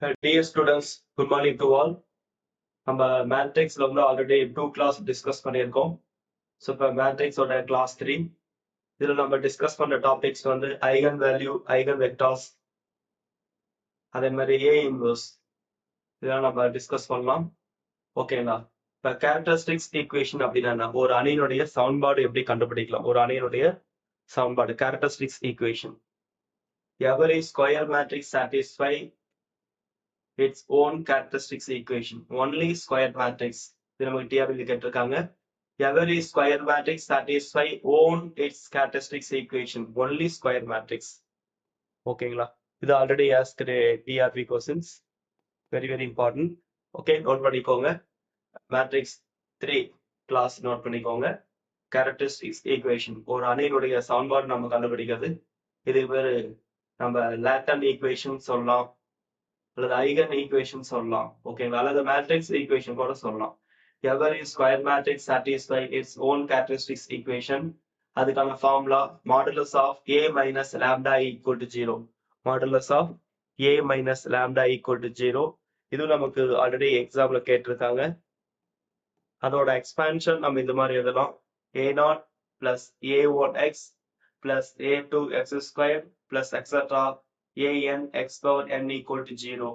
Dear students, good morning to all. நம்ம மேட்ரிக்ஸ்ல வந்து already 2 class discuss பண்ணியிருக்கோம். ஸோ இப்போ மேட்ரிக்ஸோட கிளாஸ் 3. இதில் நம்ம டிஸ்கஸ் பண்ற டாபிக்ஸ் வந்து ஐகன் வேல்யூ, ஐகன் வெக்டார்ஸ், அதே மாதிரி ஏ இன்வர்ஸ் இதெல்லாம் நம்ம டிஸ்கஸ் பண்ணலாம். ஓகேங்களா? இப்போ கேரக்டரிஸ்டிக்ஸ் ஈக்குவேஷன் அப்படின்னா என்ன? ஒரு அணியினுடைய சமன்பாடு எப்படி கண்டுபிடிக்கலாம்? ஒரு அணியினுடைய சமன்பாடு characteristics equation. Every square matrix satisfy its own characteristics equation. Only square matrix. இது நமக்கு டிஆர்பியில் கேட்டிருக்காங்க. Every square matrix satisfy own its characteristics equation. Only square matrix. ஓகேங்களா? இது already asked TRB questions. Very very important. Okay, note பண்ணிக்கோங்க. Matrix 3 class note பண்ணிக்கோங்க. Characteristics equation, ஒரு அணியினுடைய சமன்பாடு நம்ம கண்டுபிடிக்கிறது. இது பேரு நம்ம லேட்டன் ஈக்குவேஷன் சொல்லலாம், அல்லது ஐகன் ஈக்குவேஷன் சொல்லலாம். ஓகேங்களா? அல்லது மேட்ரிக்ஸ் ஈக்குவேஷன் கூட சொல்லலாம். Every square matrix satisfy its own characteristics equation. அதுக்கான formula modulus of a minus lambda equal to 0. Modulus of a minus lambda equal to 0. இது நமக்கு ஆல்ரெடி எக்ஸாம்ல கேட்டிருக்காங்க. அதோட எக்ஸ்பான்ஷன் நம்ம இந்த மாதிரி எழுதலாம். a0 plus a1x plus a2x square plus etc. an x power n equal to 0.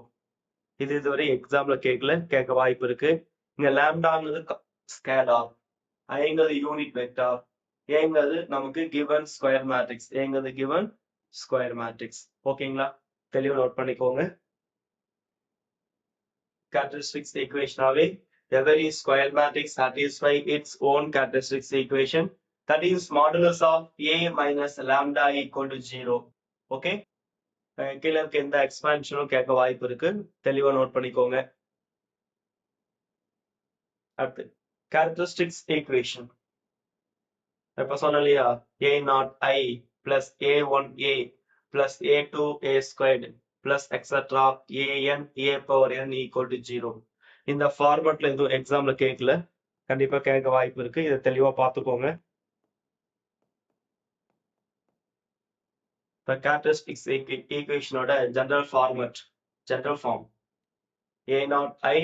இது இதுவரை எக்ஸாம்ல கேட்க வாய்ப்பு இருக்கு. இங்க லாம்டாங்கிறது ஸ்கேலார், ஐங்கிறது யூனிட் வெக்டார், ஏங்கிறது நமக்கு கிவன் ஸ்கொயர் மேட்ரிக்ஸ், ஏங்கிறது கிவன் ஸ்கொயர் மேட்ரிக்ஸ். ஓகேங்களா? தெளிவா நோட் பண்ணிக்கோங்க. கேரக்டரிஸ்டிக்ஸ் ஈக்குவேஷனாவே every square matrix satisfy its own characteristics equation, that is modulus of a minus lambda equal to 0. Okay, கீழே இருக்க எந்த எக்ஸ்பான்ஷனும் கேட்க வாய்ப்பு இருக்கு, தெளிவா நோட் பண்ணிக்கோங்க. அடுத்து கேரக்டரிஸ்டிக்ஸ் ஈக்குவேஷன். இப்ப சொன்ன இல்லையா, a0i plus a1a plus a2a squared plus etc. an a power n equal to 0. இந்த ஃபார்மட்ல எதுவும் எக்ஸாம்ல கேட்கல, கண்டிப்பா கேட்க வாய்ப்பு இருக்கு. இதை தெளிவா பார்த்துக்கோங்க. இப்போ கேரக்டரிஸ்டிக்ஸ் ஈக்குவேஷனோட general form a0i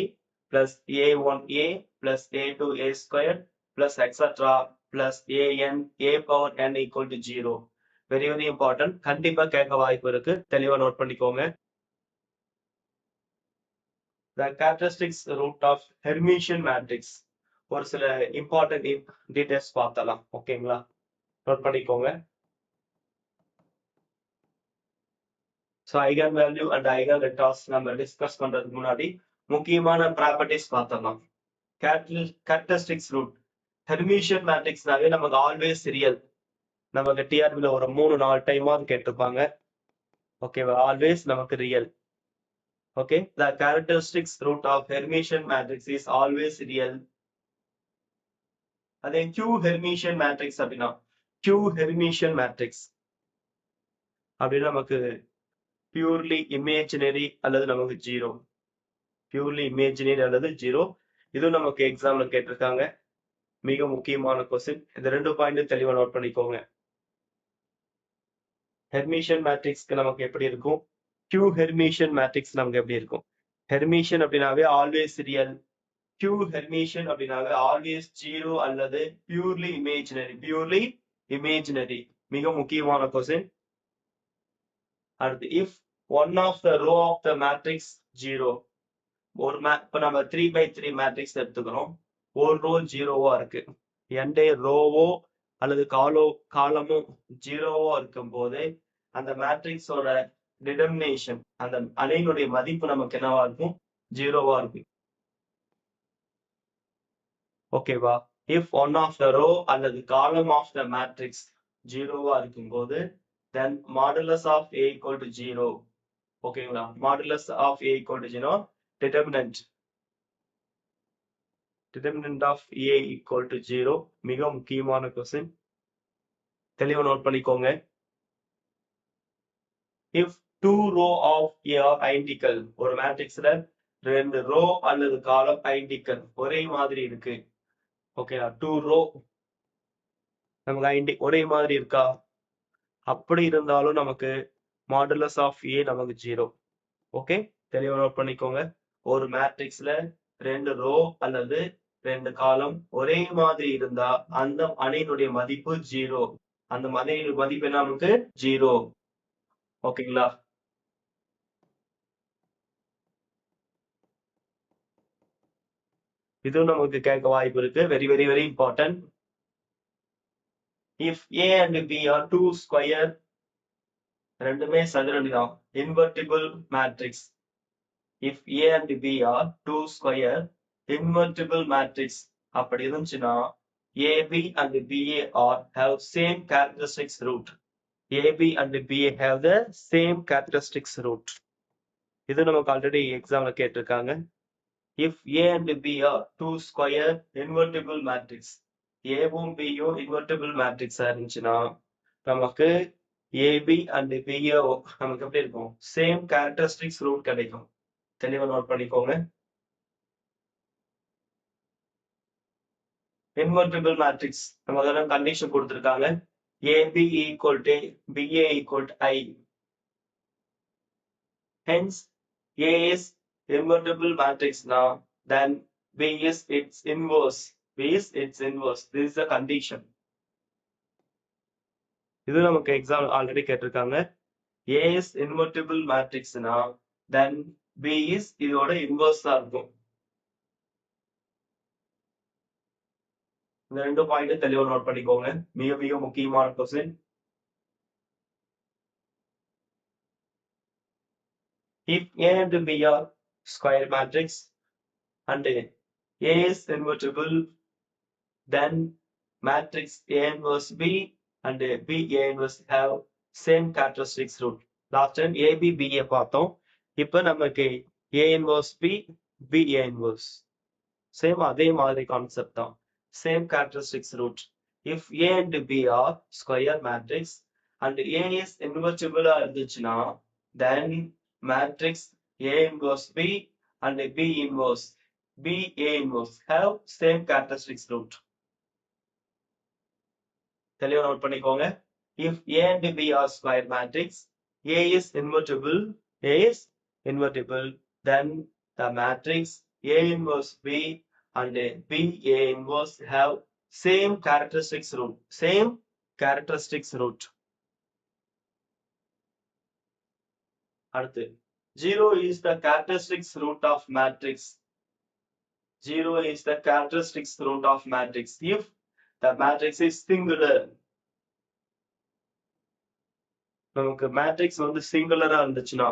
plus a1a plus a2a squared plus etc. plus an a power n equal to 0. Very very important, கண்டிப்பா கேட்க வாய்ப்பு இருக்கு, தெளிவா நோட் பண்ணிக்கோங்க. The characteristics root of Hermitian matrix. ஒரு சில இம்பார்ட்டன்ட் டீடைல்ஸ் பார்த்தலாம். ஓகேங்களா? நோட் பண்ணிக்கோங்க. So eigen value and eigen vectors நம்ம டிஸ்கஸ் பண்றதுக்கு முன்னாடி முக்கியமான ப்ராப்பர்ட்டிஸ் பார்த்தலாம். கேரக்டரிஸ்டிக்ஸ் ரூட் ஹெர்மிஷியன் மேட்ரிக்ஸ்னாவே நமக்கு ஆல்வேஸ் ரியல். நமக்கு டிஆர்பியில் ஒரு 3-4 டைமாவது கேட்டிருப்பாங்க. ஓகேவா? ஆல்வேஸ் நமக்கு real. Okay, the characteristics root of Hermitian matrix is always real. அதே Q Hermitian matrix அப்படின்னா Q Hermitian matrix அப்படின்னா நமக்கு பியூர்லி இமேஜினரி அல்லது நமக்கு ஜீரோ. பியூர்லி இமேஜினரி அல்லது ஜீரோ, இதுவும் நமக்கு எக்ஸாம்ல கேட்டிருக்காங்க. மிக முக்கியமான கொஸ்டின். இந்த 2 பாயிண்ட் தெளிவா நோட் பண்ணிக்கோங்க. ஹெர்மிஷியன் மேட்ரிக்ஸ்க்கு நமக்கு எப்படி இருக்கும், Q Hermitian மேட்ரிக்ஸ் நமக்கு எப்படி இருக்கும். ஹெர்மிஷியன் அப்படின்னாவே ஆல்வேஸ் ரியல், Q Hermitian அப்படின்னாவே ஆல்வேஸ் ஜீரோ அல்லது பியூர்லி இமேஜினரி. மிக முக்கியமான கொஸ்டின். அடுத்து if one of the row of the matrix 0. ஒரு இப்ப நம்ம 3x3 மேட்ரிக்ஸ் எடுத்துக்கிறோம். ஒரு ரோ ஜீரோவா இருக்கு, எந்த ரோவோ அல்லது காலமோ ஜீரோவா இருக்கும் போது அந்த மேட்ரிக்ஸோட டிட்டர்மினேஷன், அந்த அணியினுடைய மதிப்பு நமக்கு என்னவா இருக்கும், ஜீரோவா இருக்கும். ஓகேவா? if one of the row அல்லது column of the matrix ஜீரோவா இருக்கும் போது then modulus of a equal to 0. ஓகேங்களா? modulus of a equal to 0, determinant of a equal to 0. மிக முக்கியமான கொஸ்டின், தெளிவா நோட் பண்ணிக்கோங்க. if two row of a are identical, ஒரு மேட்ரிக்ஸ்ல 2 ரோ அல்லது காலம் ஐடென்டிக்கல், ஒரே மாதிரி இருக்கு. ஓகேங்களா? 2 ரோ நமக்கு ஒரே மாதிரி இருக்கா, அப்படி இருந்தாலும் நமக்கு மாடுலஸ் ஆஃப் ஏ நமக்கு 0. ஓகே, தெளிவா நோட் பண்ணிக்கோங்க. ஒரு மேட்ரிக்ஸ்ல 2 ரோ அல்லது 2 காலம் ஒரே மாதிரி இருந்தா அந்த அணியினுடைய மதிப்பு 0. அந்த அணியின் மதிப்பு என்ன நமக்கு 0. ஓகேங்களா? இதுவும் நமக்கு கேட்க வாய்ப்பு இருக்கு. Very very very important. If A and B are two square, ரெண்டுமே சதுரணி தான். Invertible matrix. If A and B are two square, invertible matrix. அப்படி இருந்துச்சுன்னா AB and BA are have same characteristics root. AB and BA have the same characteristics root. இது நமக்கு already எக்ஸாம்ல கேட்டிருக்காங்க. If A and B are two square invertible matrix, ஏவும் பியும் invertible matrix இருந்துச்சுன்னா நமக்கு AB and BA நமக்கு எப்படி இருக்கும்? சேம் characteristics root கிடைக்கும். தெளிவா நோட் பண்ணிக்கோங்க. Invertible matrix நமக்கு கண்டிஷன் கொடுத்திருக்காங்க. AB equal to BA equal to I. Hence, A is invertible matrix now, then B is its inverse. B is its inverse. This is the condition. இது நமக்கு exam already கேட்டிருக்காங்க. A is invertible matrix now, then B is இதோட inverse தான் இருக்கும். இந்த ரெண்டு point தெளிவா note பண்ணிக்கோங்க. மிக மிக முக்கியமான question. If A and B are square matrix and A is invertible, then matrix A inverse B and B A inverse have same characteristics root. Last time AB BA பார்த்தோம். இப்போ நமக்கு A inverse B B A inverse. Same அதே மாதிரி concept தான். Same characteristics root. If A and B are square matrix and A is invertible இருந்துச்சுன்னா then matrix A inverse B and B inverse B A inverse have same characteristics root. தெளிவா note பண்ணிக்கோங்க. If A and B are square matrix, A is invertible, then the matrix A inverse B and B A inverse have same characteristics root. அடுத்து 0 is the characteristics root of matrix. 0 is the characteristics root of matrix if the matrix is singular. நமக்கு matrix வந்து சிங்குலரா இருந்துச்சுன்னா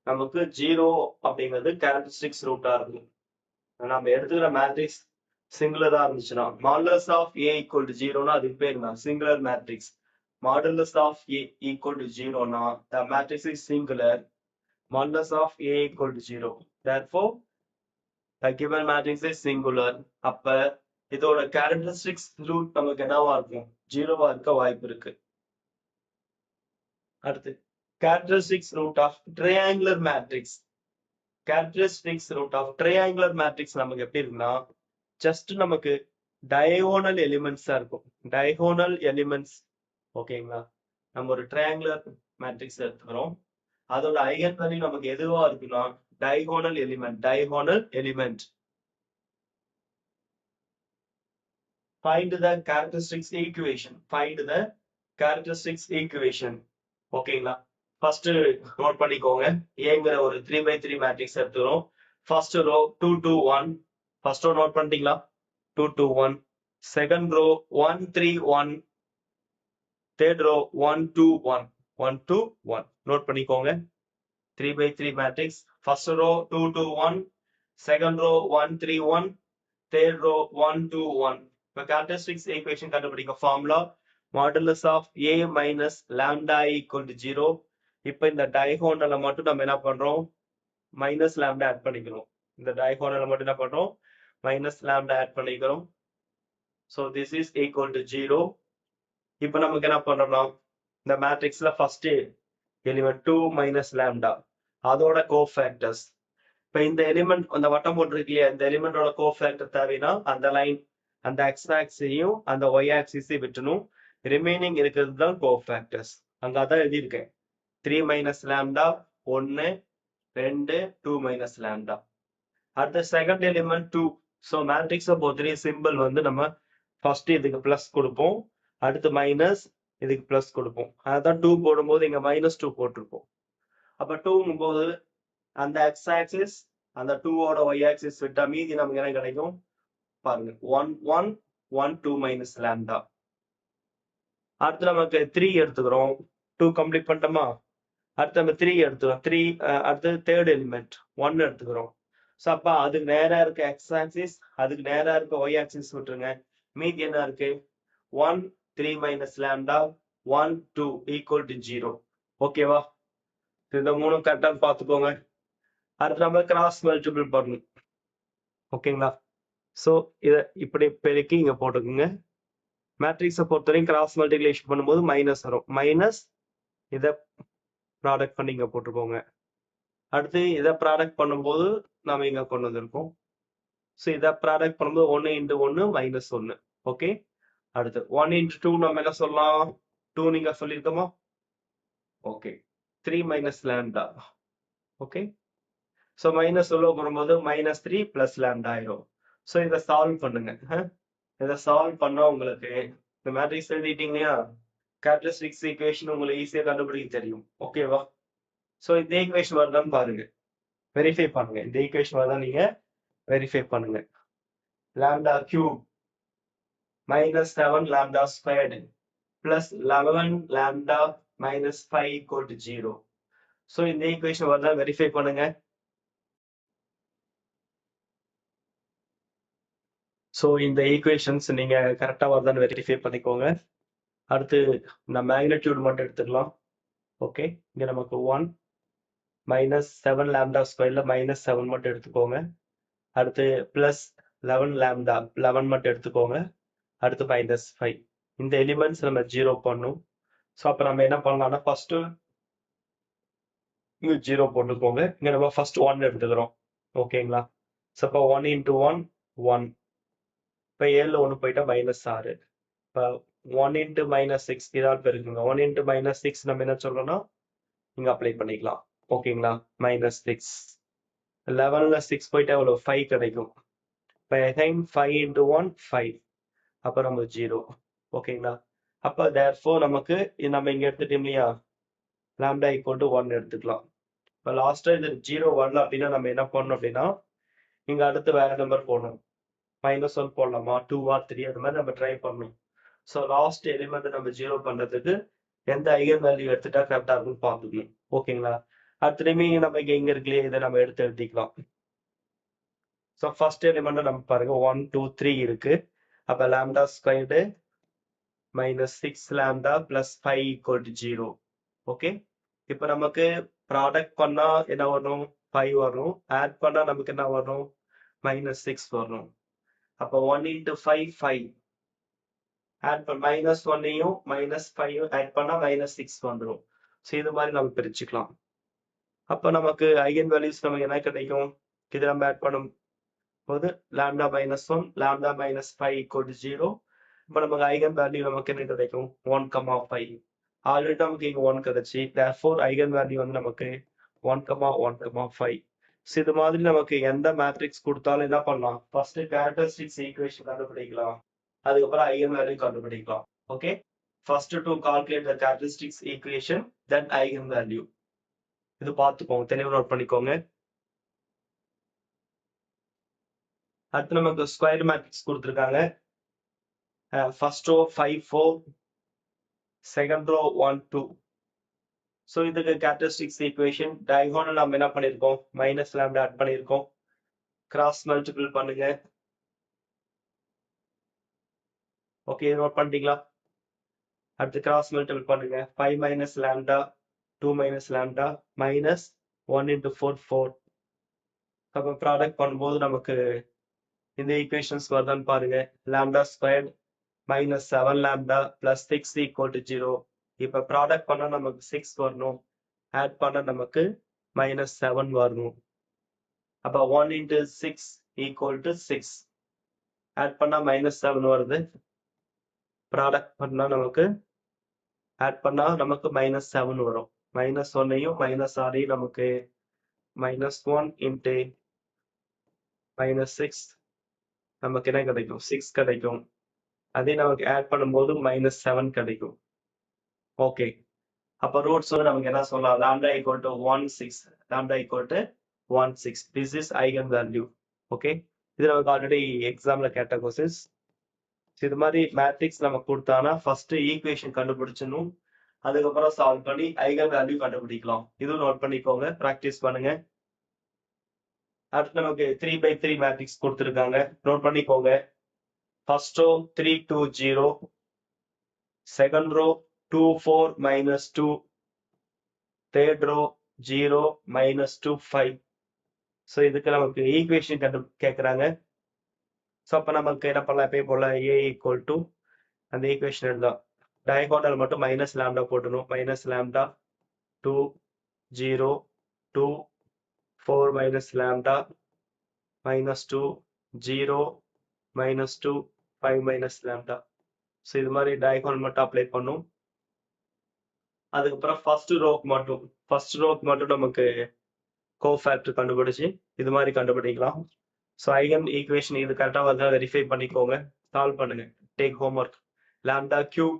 நமக்கு 0 அப்படிங்கிறது characteristics ரூட்டா இருக்கும். நம்ம எடுத்துக்கிற matrix சிங்குலரா இருந்துச்சுன்னா modulus of A equal to 0னா அதுக்கு பேர் தான் singular matrix. Modulus of A equal to 0னா the matrix is singular. Modulus of A equal to 0. Therefore, the given matrix is singular. அப்ப இதோட characteristics root நமக்கு என்னவா இருக்கும்? 0வா இருக்க வாய்ப்பு இருக்கு. அடுத்து characteristics root of triangular matrix. Characteristics root of triangular matrix நமக்கு எப்படி இருக்குன்னா just நமக்கு diagonal elements இருக்கும். Diagonal elements ஓகேங்களா? நம்ம ஒரு triangular matrix எடுத்துக்கிறோம். அதோட ஐகன் வேல்யூ நமக்கு எதுவா இருக்குன்னா diagonal element. Find the characteristics equation. ஓகேங்களா? ஃபர்ஸ்ட் நோட் பண்ணிக்கோங்க. ஏங்கிற ஒரு 3x3 மேட்ரிக்ஸ் எடுத்துக்கிறோம். First row 2 2 1. First row note பண்ணிட்டீங்களா? 2 2 1. Second row 1 3 1. Third row 1 2 1. 1 2 1. நோட் பண்ணிக்கோங்க. 3x3 matrix. First row 2 2 1. Second row 1 3 1. Third row 1 2 1. இப்போ characteristics equation கண்டுபிடிக்க formula modulus of A minus lambda equal to 0. இப்போ இந்த diagonal மட்டும் நம்ம என்ன பண்றோம்? minus lambda add பண்ணிக்கிறோம். இந்த diagonal மட்டும் என்ன பண்றோம்? minus lambda add பண்ணிக்கிறோம். So this is equal to 0. இப்போ நமக்கு என்ன பண்றோம்னா இந்த மேட்ரிக்ஸ்ல ஃபர்ஸ்ட் எலிமெண்ட் 2 minus lambda அதோட கோஃபேக்டர்ஸ். இப்போ இந்த எலிமெண்ட் அந்த வட்டம் போட்டிருக்கு இல்லையா, இந்த எலிமெண்டோட கோஃபேக்டர் தேவைன்னா அந்த லைன் அந்த எக்ஸ் ஆக்சிஸையும் அந்த ஒய் ஆக்சிஸையும் விட்டணும். ரிமைனிங் இருக்கிறது தான் கோஃபேக்டர்ஸ். அங்க அதான் எழுதியிருக்கேன். 3 minus lambda 1 2 2 minus lambda. அடுத்த செகண்ட் எலிமெண்ட் 2. ஸோ மேட்ரிக்ஸை பொறுத்தவரைக்கும் சிம்பிள் வந்து நம்ம ஃபர்ஸ்ட் இதுக்கு பிளஸ் கொடுப்போம், அடுத்து மைனஸ், இதுக்கு பிளஸ் கொடுப்போம். அதான் 2 போடும்போது இங்க -2 போட்டிருப்போம். அப்ப 2ங்கும் போது அந்த எக்ஸ் ஆக்சிஸ் அந்த 2ஓட ஒய் ஆக்சிஸ் விட்டா மீதி நமக்கு என்ன கிடைக்கும் பாருங்க, 1 1 1 2 minus lambda. அடுத்து நமக்கு 3 எடுத்துக்கிறோம், 2 கம்ப்ளீட் பண்ணிட்டோமா. அடுத்து நம்ம 3 எடுத்துக்கிறோம், 3 அடுத்து தேர்ட் எலிமெண்ட் 1 எடுத்துக்கிறோம். ஸோ அப்ப அதுக்கு நேரா இருக்க எக்ஸ் ஆக்சிஸ் அதுக்கு நேரா இருக்க ஒய் ஆக்சிஸ் விட்டுருங்க, மீதி என்ன இருக்கு 1 3 minus lambda 1 2 equal to 0. ஓகேவா, இந்த மூணும் கரெக்டா பார்த்துக்கோங்க. அடுத்து நம்ம கிராஸ் மல்டிபிள் பண்ணணும். ஓகேங்களா, ஸோ இதை இப்படி பெருக்கி இங்க போட்டுக்கோங்க. மேட்ரிக்ஸை பொறுத்தவரைக்கும் கிராஸ் மல்டிபிகேஷன் பண்ணும்போது மைனஸ் வரும், மைனஸ் இதை ப்ராடக்ட் பண்ணி இங்க போட்டுக்கோங்க. அடுத்து இதை ப்ராடக்ட் பண்ணும்போது நாம இங்க கொண்டு வந்திருக்கோம். ஸோ இதை ப்ராடக்ட் பண்ணும்போது 1 into 1 -1. ஓகே, அடுத்து 1 into 2 நம்ம என்ன சொல்லலாம், 2 நீங்க சொல்லியிருக்கோமா. Okay, 3 minus lambda. Okay, so minus உள்ள வரும்போது -3 plus lambda ஆயிரும். ஸோ இதை சால்வ் பண்ணுங்க. இதை சால்வ் பண்ணா உங்களுக்கு இந்த மேட்ரிக்ஸ் எழுதிட்டீங்க இல்லையா, கேரக்டரிஸ்டிக்ஸ் ஈக்குவேஷன் உங்களுக்கு ஈஸியா கண்டுபிடிக்க தெரியும். ஓகேவா, ஸோ இந்த ஈக்குவேஷன் வருதான்னு பாருங்க, வெரிஃபை பண்ணுங்க. இந்த ஈக்குவேஷன் வருதா நீங்க வெரிஃபை பண்ணுங்க. lambda cube -7 lambda squared plus 11 lambda minus 5 equal to 0. So இந்த ஈக்குவேஷன் வருதா வெரிஃபை பண்ணுங்க. ஸோ இந்த ஈக்குவேஷன்ஸ் நீங்க கரெக்டா வருதான்னு வெரிஃபை பண்ணிக்கோங்க. அடுத்து நான் மேக்னிடியூட் மட்டும் எடுத்துக்கலாம். ஓகே, இங்க நமக்கு 1 -7 lambda ஸ்கொயர்ல -7 மட்டும் எடுத்துக்கோங்க. அடுத்து பிளஸ் 11 lambda 11 மட்டும் எடுத்துக்கோங்க. அடுத்து -5. இந்த எலிமெண்ட்ஸ் நம்ம 0 பண்ணும். ஸோ அப்ப நம்ம என்ன பண்ணலாம்னா ஃபர்ஸ்ட் இங்க 0 போட்டுக்கோங்க. இங்க நம்ம ஃபர்ஸ்ட் 1 எடுத்துக்கிறோம். ஓகேங்களா, ஸோ அப்போ 1 into 1 1. இப்போ 7 1 போயிட்டா -6. இப்போ 1 into -6 இதால் பெருக்குங்க. 1 into -6 நம்ம என்ன சொல்றோம்னா இங்க அப்ளை பண்ணிக்கலாம். ஓகேங்களா, -6. 11ல 6 போயிட்டா எவ்வளவு 5 கிடைக்கும். இப்போ 5 into 1 5. அப்போ நம்ம 0. ஓகேங்களா, அப்போ therefore நமக்கு நம்ம இங்க எடுத்துட்டோம் இல்லையா, lambda equal to 1 எடுத்துக்கலாம். இப்போ லாஸ்டா இது 0 வரல அப்படின்னா நம்ம என்ன பண்ணணும் அப்படின்னா இங்க அடுத்து வேற நம்பர் போடணும். -1 போடலாமா, 2 or 3 அந்த மாதிரி நம்ம ட்ரை பண்ணணும். ஸோ லாஸ்ட் எலிமெண்ட் நம்ம 0 பண்றதுக்கு எந்த ஐகன் வேல்யூ எடுத்துட்டா கரெக்டா இருக்குன்னு பார்த்துக்கணும். ஓகேங்களா, அடுத்துமே நம்ம இங்க இருக்குல்லையே இதை நம்ம எடுத்து எழுதிக்கலாம். ஸோ ஃபர்ஸ்ட் எலிமெண்ட் நம்ம பாருங்க 1 2 3 இருக்கு. அப்ப lambda squared -6 lambda plus 5 equal to 0. Okay, இப்போ நமக்கு ப்ராடக்ட் பண்ணா என்ன வரும் 5 வரும், ஆட் பண்ணா நமக்கு என்ன வரும் -6 வரும். அப்போ 1 into 5 5. ஆட் பண்ண -1யும் -5யும் ஆட் பண்ணா -6 வந்துடும். ஸோ இது மாதிரி நம்ம பிரிச்சுக்கலாம். அப்போ நமக்கு ஐகன் வேல்யூஸ் நமக்கு என்ன கிடைக்கும், இது நம்ம ஆட் பண்ணும் போது lambda -1 lambda -5 equal to 0. இப்போ நமக்கு ஐகன் வேல்யூ நமக்கு என்ன கிடைக்கும் 1,5. ஆல்ரெடி நமக்கு இங்க 1 கிடைச்சி, therefore ஐகன் வேல்யூ வந்து நமக்கு 1,1,5. ஸோ இது மாதிரி நமக்கு எந்த மேட்ரிக்ஸ் கொடுத்தாலும் என்ன பண்ணலாம், ஃபர்ஸ்ட் கேரக்டரிஸ்டிக்ஸ் ஈக்குவேஷன் கண்டுபிடிக்கலாம், அதுக்கப்புறம் ஐகன் வேல்யூ கண்டுபிடிக்கலாம். Okay, first to calculate the characteristics equation then eigen value. இது பார்த்துக்கோங்க, தெளிவாக நோட் பண்ணிக்கோங்க. அடுத்து நமக்கு ஸ்கொயர் மேட்ரிக்ஸ் கொடுத்துருக்காங்க. First row 5 4, second row 1 2. So இதுக்கு கேரக்டரிஸ்டிக்ஸ் ஈக்குவேஷன் டயகோனல் நம்ம என்ன பண்ணியிருக்கோம் -lambda ஆட் பண்ணியிருக்கோம். கிராஸ் மல்டிபிள் பண்ணுங்க. ஓகே, நோட் பண்ணிட்டீங்களா. அடுத்து கிராஸ் மல்டிபிள் பண்ணுங்க. 5 minus lambda 2 minus lambda minus 1 into 4 4. அப்போ ப்ராடக்ட் பண்ணும்போது நமக்கு இந்த ஈக்குவேஷன்ஸ் வருதான்னு பாருங்க. lambda squared -7 lambda plus 6 equal to 0. இப்போ ப்ராடக்ட் பண்ணா நமக்கு 6 வரணும், ஆட் பண்ணா நமக்கு -7 வரணும். அப்போ 1 into 6 equal to 6. ஆட் பண்ணா -7 வருது, ப்ராடக்ட் பண்ணா நமக்கு ஆட் பண்ணா நமக்கு -7 வரும். மைனஸ் ஒன்னையும் மைனஸ் ஆறையும் நமக்கு -1 இன்ட்டு -6 நமக்கு என்ன கிடைக்கும் 6 கிடைக்கும். அதே நமக்கு ஆட் பண்ணும்போது -7 கிடைக்கும். ஓகே, அப்ப ரூட்ஸ் வந்து நமக்கு என்ன சொல்லலாம், lambda equal to 1 6, lambda equal to 1 6. This is eigen value. Okay, இது நமக்கு ஆல்ரெடி எக்ஸாம்ல கேட்ட கொஸ்டின்ஸ். இது மாதிரி மேட்ரிக்ஸ் நம்ம கொடுத்தானா ஃபர்ஸ்ட் ஈக்குவேஷன் கண்டுபிடிச்சணும், அதுக்கப்புறம் சால்வ் பண்ணி ஐகன் வேல்யூ கண்டுபிடிக்கலாம். இதுவும் நோட் பண்ணிக்கோங்க, பிராக்டிஸ் பண்ணுங்க. அடுத்து நமக்கு 3x3 மேட்ரிக்ஸ் கொடுத்துருக்காங்க, நோட் பண்ணிக்கோங்க. First row 3 2 0, second row 2 4 -2, third row 0 -2 5. So இதுக்கு நமக்கு ஈக்குவேஷன் கேட்குறாங்க. ஸோ அப்போ நமக்கு என்ன பண்ணலாம், எப்பயும் போல a ஈக்குவல் டு அந்த ஈக்குவேஷன் எழுதலாம். டயகோனல் மட்டும் மைனஸ் லாம்டா போட்டணும். Minus lambda 2 0 2 4 minus lambda -2 0 -2 5 minus lambda. So இது மாதிரி டயகோனல் மட்டும் அப்ளை பண்ணும். அதுக்கப்புறம் ஃபர்ஸ்ட் ரோக்கு மட்டும் நமக்கு கோஃபேக்டர் கண்டுபிடிச்சு இது மாதிரி கண்டுபிடிக்கலாம். ஸோ ஐகன் ஈக்குவேஷன் இது கரெக்டாக வந்து வெரிஃபை பண்ணிக்கோங்க, சால்வ் பண்ணுங்க. Take homework. Lambda cube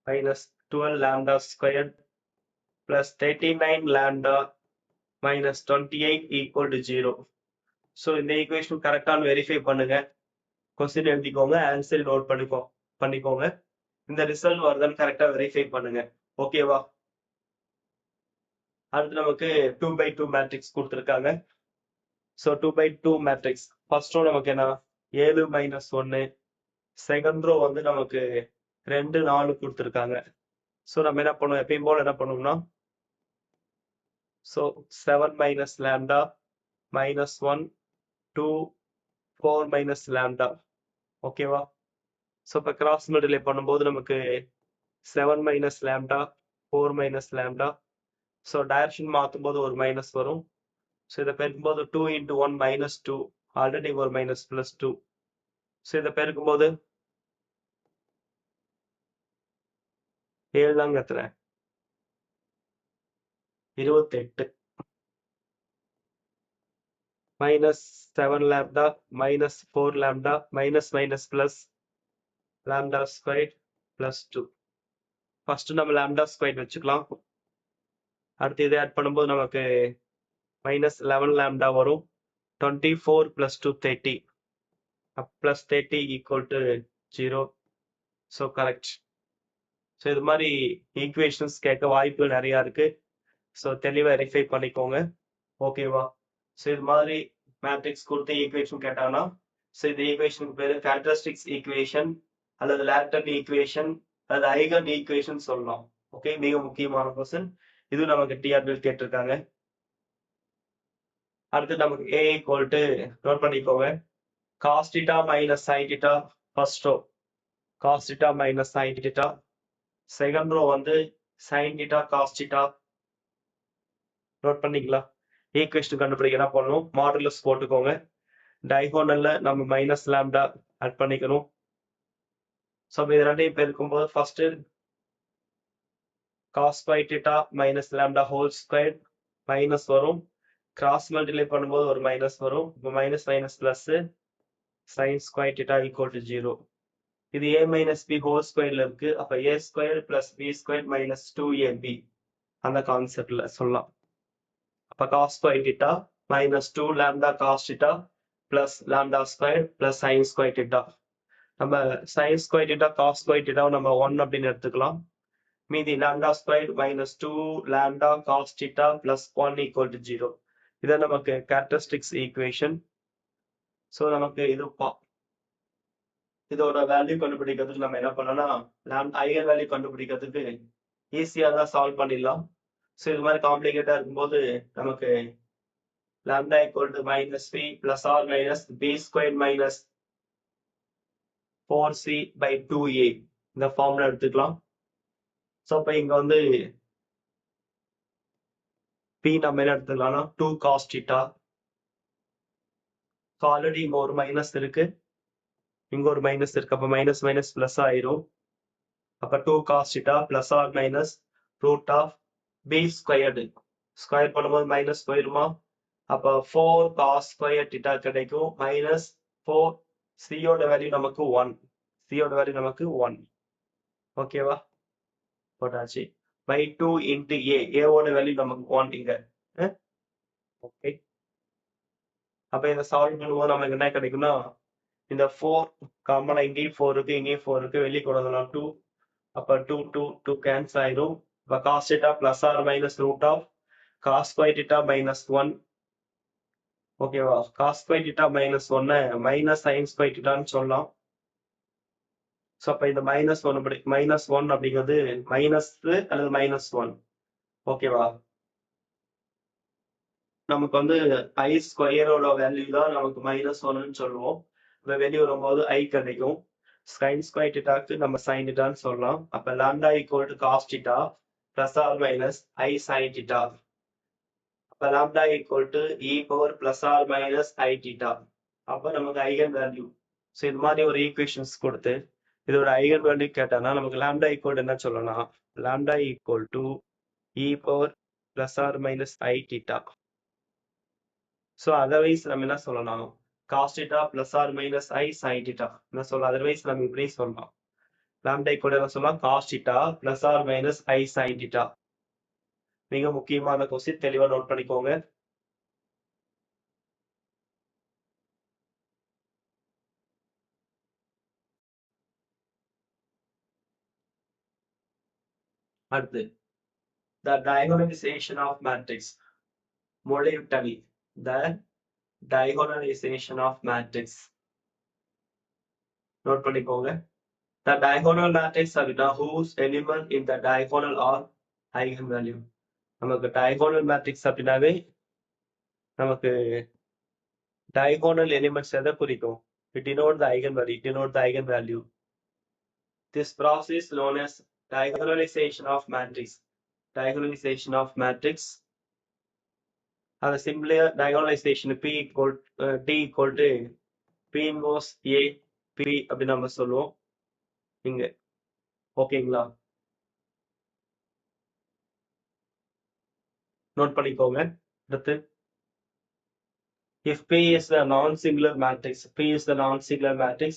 -12 lambda square plus 39 lambda minus 28 equal to 0. So இந்த ஈக்குவேஷன் கரெக்டானு வெரிஃபை பண்ணுங்க, கொஸ்டின் எழுதிக்கோங்க, ஆன்சர் நோட் பண்ணிக்கோங்க. இந்த ரிசல்ட் வருதுன்னு கரெக்டா வெரிஃபை பண்ணுங்க. ஓகேவா? அடுத்து நமக்கு 2x2 மேட்ரிக்ஸ் கொடுத்துருக்காங்க. So 2x2 matrix first row நமக்கு என்ன 7 -1, செகண்ட் ரோ வந்து நமக்கு 2 4 கொடுத்துருக்காங்க. ஸோ நம்ம என்ன பண்ணுவோம், எப்பயும் போல என்ன பண்ணுவோம்னா, so 7 minus lambda -1 2 4 minus lambda. ஓகேவா? ஸோ இப்போ கிராஸ் மல்டிப்ளை பண்ணும்போது நமக்கு 7 minus lambda 4 minus lambda. So direction மாற்றும் போது ஒரு மைனஸ் வரும். ஸோ இதை பெருக்கும்போது 2 into 1 -2, ஆல்ரெடி ஒரு மைனஸ் +2. ஸோ இதை பெருக்கும்போது 7 தான் கத்துறேன் 28 -7 lambda -4 lambda minus plus lambda squared +2. First நம்ம lambda squared வச்சுக்கலாம். அடுத்து இதை ஆட் பண்ணும்போது நமக்கு -11 lambda வரும். 24 + 2 30, plus 30 equal to 0. So correct. So இது மாதிரி ஈக்குவேஷன்ஸ் கேட்க வாய்ப்பு நிறையா இருக்கு. ஸோ தெளிவாக வெரிஃபை பண்ணிக்கோங்க. ஓகேவா? ஸோ இது மாதிரி மேட்ரிக்ஸ் கொடுத்து ஈக்குவேஷன் கேட்டாங்கன்னா, ஸோ இந்த ஈக்குவேஷனுக்கு பேர் கேரக்டரிஸ்டிக்ஸ் ஈக்குவேஷன் அல்லது லேட்டரல் ஈக்குவேஷன் அல்லது ஐகன் ஈக்குவேஷன் சொல்லலாம். ஓகே, மிக முக்கியமான கொஸ்டின் இது, நமக்கு டிஆர்பியில் கேட்டிருக்காங்க. அடுத்து நமக்கு a ஈக்குவல் டு நோட் பண்ணிக்கோங்க, cos θ minus sin θ first row, cos θ minus sin θ. Second row வந்து sin θ cos θ. நோட் பண்ணிக்கலாம். ஈக்குவேஷன் கண்டுபிடிக்க என்ன பண்ணணும், மாடுலஸ் போட்டுக்கோங்க. டைகோனல்ல நம்ம மைனஸ் லாம்டா ஆட் பண்ணிக்கணும். ஸோ இது ரெண்டையும் பெருக்கும்போது first cos square θ minus lambda whole square minus வரும். கிராஸ் மல்டிப்ளை பண்ணும்போது ஒரு மைனஸ் வரும். இப்போ minus plus sin square θ equal to 0. இது a minus b whole squareல இருக்கு. அப்ப a squared plus b squared minus 2ab அந்த கான்செப்ட்ல சொல்லலாம். அப்ப cos square θ minus 2 lambda cos θ plus lambda squared plus sin square θ. நம்ம sin ஸ்கொயர் θ cos ஸ்கொயர் θ நம்ம 1 அப்படின்னு எடுத்துக்கலாம். மீதி lambda squared minus 2 lambda cos θ plus 1 equal to 0. இதான் நமக்கு கேரக்டரிஸ்டிக்ஸ் ஈக்குவேஷன். ஸோ நமக்கு இதோட வேல்யூ கண்டுபிடிக்கிறதுக்கு நம்ம என்ன பண்ணோம்னா, ஐகன் வேல்யூ கண்டுபிடிக்கிறதுக்கு ஈஸியாக தான் சால்வ் பண்ணிடலாம். ஸோ இது மாதிரி காம்ப்ளிகேட்டா இருக்கும்போது நமக்கு lambda equal to -3 plus or minus b squared minus 4c by 2a இந்த ஃபார்ம்ல எடுத்துக்கலாம். ஸோ இப்போ இங்க வந்து p நம்ம என்ன எடுத்துக்கலாம்னா 2 cos θ. ஸோ ஆல்ரெடி இங்க ஒரு மைனஸ் இருக்கு, இங்க ஒரு மைனஸ் இருக்கு. அப்ப மைனஸ் மைனஸ் பிளஸ் ஆயிரும். அப்ப 2 cos θ plus or minus root of b squared square பண்ணும்போது மைனஸ் போயிருமா? அப்ப 4 cos ஸ்கொயர் தீட்டா கிடைக்கும். மைனஸ் 4 c யோட வேல்யூ நமக்கு 1. c யோட வேல்யூ நமக்கு 1. ஓகேவா? போட்டாச்சு. பை 2 இன்டு a ஓட வேல்யூ நமக்கு 1 இங்க. ஓகே. அப்ப இதை சால்வ் பண்ணும்போது நமக்கு என்ன கிடைக்கும்னா, இந்த 4 காமனா இங்கேயும் 4 இருக்கு, இங்கேயும் 4 இருக்கு, வெளியே கொண்டு வரலாம் 2. அப்ப 2 கேன்சல் ஆயிரும். இப்ப cos θ plus or minus root of cos square θ minus 1. ஓகேவா? cos square θ minus 1 minus sin square θன்னு சொல்லலாம். ஸோ அப்ப இந்த மைனஸ் 1 அப்படிங்கிறது மைனஸ் அல்லது மைனஸ் 1. ஓகேவா? நமக்கு வந்து ஐ ஸ்கொயரோட வேல்யூ தான் நமக்கு மைனஸ் 1ன்னு சொல்லுவோம். இப்போ வெளியே வரும்போது ஐ கிடைக்கும். sin ஸ்கொயர் θக்கு நம்ம sin θன்னு சொல்லலாம். அப்ப lambda equal to cos θ plus or minus I sin θ. அப்ப lambda equal to e power plus or minus I θ. அப்ப நமக்கு ஐகன் வேல்யூ. ஸோ இது மாதிரி ஒரு ஈக்குவேஷன்ஸ் கொடுத்து இது ஒரு ஐகன் வேல்யூ கேட்டானா நமக்கு lambda equal to என்ன சொல்லலாம்? lambda equal to e power plus or minus I θ. So otherwise நம்ம என்ன சொல்லலாம்? cos θ plus or minus I sin θ. என்ன சொல்லலாம்? அதர்வைஸ் நம்ம இப்படி சொல்லலாம். lambda equal to என்ன சொல்லலாம்? cos θ plus or minus I sin θ. மிக முக்கியமான கொஸ்டின், தெளிவா நோட் பண்ணிக்கோங்க. அடுத்து the diagonalization of matrix. மொழிவிட்டணி. the diagonalization of matrix. Note பண்ணிக்கோங்க. the diagonal matrix அப்படின்னா whose element in the diagonal are eigenvalue. நமக்கு diagonal matrix அப்படின்னாவே நமக்கு diagonal elements எதை குறிக்கும்? It denotes the eigenvalue. It denotes the eigenvalue. This process is known as diagonalization of matrix. Diagonalization of matrix. அந்த சிம்பிளா diagonalization p equal t equal to p inverse a p அப்படி நம்ம சொல்லுவோம் இங்க. ஓகேங்களா? Note பண்ணிக்கோங்க. அடுத்து if p is the non-singular matrix, p is the non-singular matrix,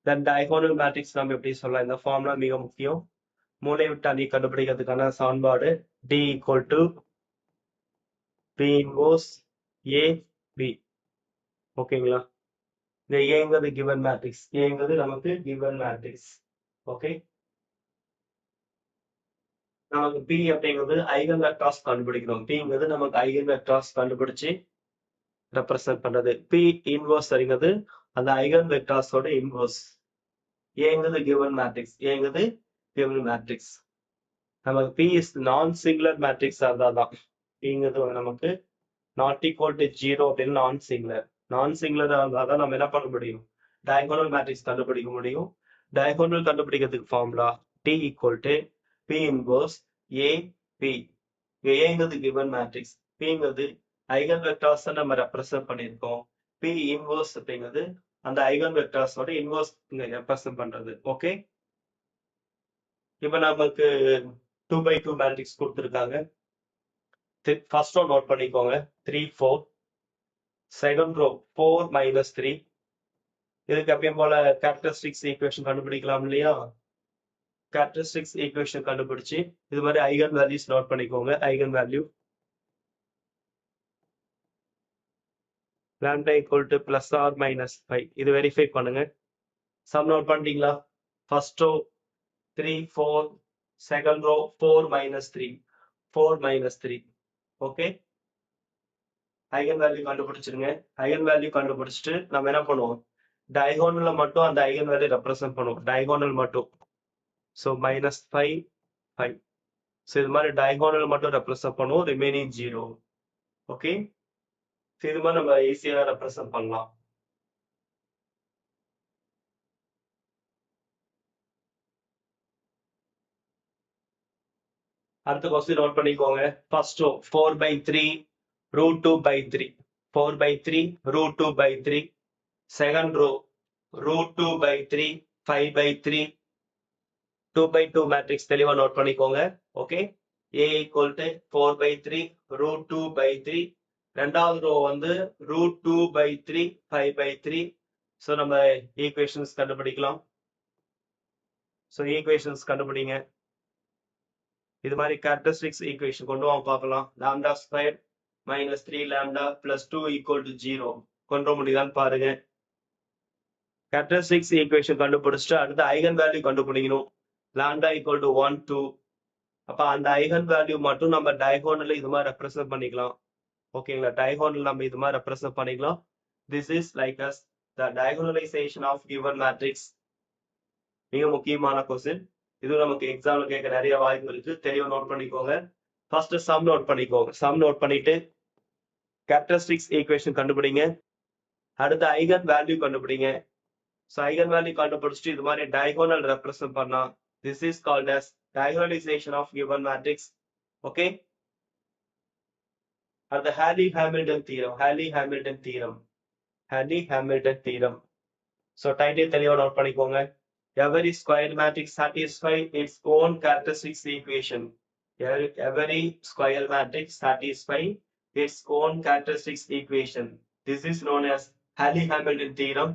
then diagonal matrix நம்ம எப்படி சொல்லலாம்? இந்த ஃபார்முலா மிக முக்கியம். மூலைவிட்ட அணி கண்டுபிடிக்கிறதுக்கான சமன்பாடு d equal to p inverse a b. ஓகேங்களா? இந்த ஏங்கிறது given matrix. ஏங்கிறது நமக்கு given matrix. ஓகே. நமக்கு p அப்படிங்கிறது ஐகன் வெக்டார்ஸ் கண்டுபிடிக்கணும். pங்கிறது நமக்கு ஐகன் வெக்டார்ஸ் கண்டுபிடிச்சு ரெப்ரசன்ட் பண்றது. p இன்வர்ஸ் அப்படிங்கிறது அந்த ஐகன் வெக்டார்ஸோட இன்வர்ஸ். ஏங்கிறது given matrix. ஏங்கிறது given matrix. நமக்கு p is நான் சிங்குலர் மேட்ரிக்ஸ் இருந்தாதான் pங்கிறது நமக்கு நாட் ஈக்குவல் டு 0 அப்படின்னு நான் சிங்குலர். நான் சிங்குலரா இருந்தாதான் நம்ம என்ன பண்ண முடியும்? டயகோனல் மேட்ரிக்ஸ் கண்டுபிடிக்க முடியும். டயகோனல் கண்டுபிடிக்கிறதுக்கு formula t equal to p inverse a p. ஏங்கிறது given மேட்ரிக்ஸ், pங்கிறது ஐகன் வெக்டார்ஸ் நம்ம ரெப்ரசன்ட் பண்ணியிருக்கோம். p இன்வர்ஸ் அப்படிங்கிறது அந்த ஐகன் வெக்டார்ஸோட இன்வர்ஸ் ரெப்ரசன்ட் பண்றது. ஓகே. இப்ப நமக்கு 2x2 மேட்ரிக்ஸ் கொடுத்துருக்காங்க. ஃபர்ஸ்ட் ரோ நோட் பண்ணிக்கோங்க. 3 4. Second row 4 minus 3. இதுக்கு எப்பயும் போல கேரக்டரிஸ்டிக்ஸ் ஈக்குவேஷன் கண்டுபிடிக்கலாம் இல்லையா? கேரக்டரிஸ்டிக்ஸ் ஈக்குவேஷன் கண்டுபிடிச்சு இது மாதிரி ஐகன் வேல்யூஸ் நோட் பண்ணிக்கோங்க. Eigen value lambda equal to plus or minus 5. இது வெரிஃபை பண்ணுங்க. சம் நோட் பண்ணிட்டீங்களா? First row 3 4, second row 4 minus 3 4 minus 3. Okay. Eigen value கண்டுபிடிச்சிருங்க. ஐகன் வேல்யூ கண்டுபிடிச்சிட்டு நம்ம என்ன பண்ணுவோம்? டயகோனல்ல மட்டும் அந்த ஐகன் வேல்யூ ரெப்ரசன்ட் பண்ணுவோம். டயகோனல் மட்டும். So minus 5 5. ஸோ இது மாதிரி டயகோனல் மட்டும் ரெப்ரசன்ட் பண்ணுவோம். ரிமைனிங் 0. ஓகே. இது மாதிரி நம்ம ஈஸியா ரெப்ரசன்ட் பண்ணலாம். அடுத்த கொஸ்டின் நோட் பண்ணிக்கோங்க. First row 4/3 √2/3. 4/3 √2/3. Second row √2/3 5/3. 2/2 matrix தெளிவா நோட் பண்ணிக்கோங்க. Okay. a equal to 4/3 root 2/3. ரெண்டாவது ரோ வந்து root 2/3 5/3. ஸோ நம்ம ஈக்குவேஷன்ஸ் கண்டுபிடிக்கலாம். ஸோ ஈக்குவேஷன்ஸ் கண்டுபிடிங்க. இது மாதிரி கேரக்டரிஸ்டிக்ஸ் ஈக்குவேஷன் கொண்டு வாங்க பார்க்கலாம். Lambda square minus 3 lambda plus 2 equal to 0 கொண்டு முடியுதான்னு பாருங்க. கேரக்டரிஸ்டிக்ஸ் ஈக்குவேஷன் கண்டுபிடிச்சிட்டு அடுத்து ஐகன் வேல்யூ கண்டுபிடிக்கணும். Lambda equal to 1 2. அப்ப அந்த ஐகன் வேல்யூ மட்டும் நம்ம டயகோனல் இது மாதிரி ரெப்ரசென்ட் பண்ணிக்கலாம். ஓகேங்களா, டயகோனல் நம்ம இது மாதிரி ரெப்ரசென்ட் பண்ணிக்கலாம். This is like as the diagonalization of given matrix. மிக முக்கியமான கொஸ்டின் இது. நமக்கு எக்ஸாம்ல கேட்க நிறைய வாய்ப்பு இருக்கு. தெளிவா நோட் பண்ணிக்கோங்க. ஃபர்ஸ்ட் சம் நோட் பண்ணிக்கோங்க. சம் நோட் பண்ணிட்டு கேரக்டரிஸ்டிக்ஸ் ஈக்குவேஷன் கண்டுபிடிங்க. அடுத்து ஐகன் வேல்யூ கண்டுபிடிங்க. ஸோ ஐகன் வேல்யூ கண்டுபிடிச்சிட்டு இது மாதிரி டயகோனல் ரெப்ரசென்ட் பண்ணா this is called as diagonalization of given matrix. Okay, or the Halley-Hamilton theorem. Halley-Hamilton theorem. Halley-Hamilton theorem. So title தெளிவா நோட் பண்ணிக்கோங்க. Every square matrix satisfies its own characteristics equation. Every square matrix satisfies its own characteristics equation. This is known as Halley-Hamilton theorem.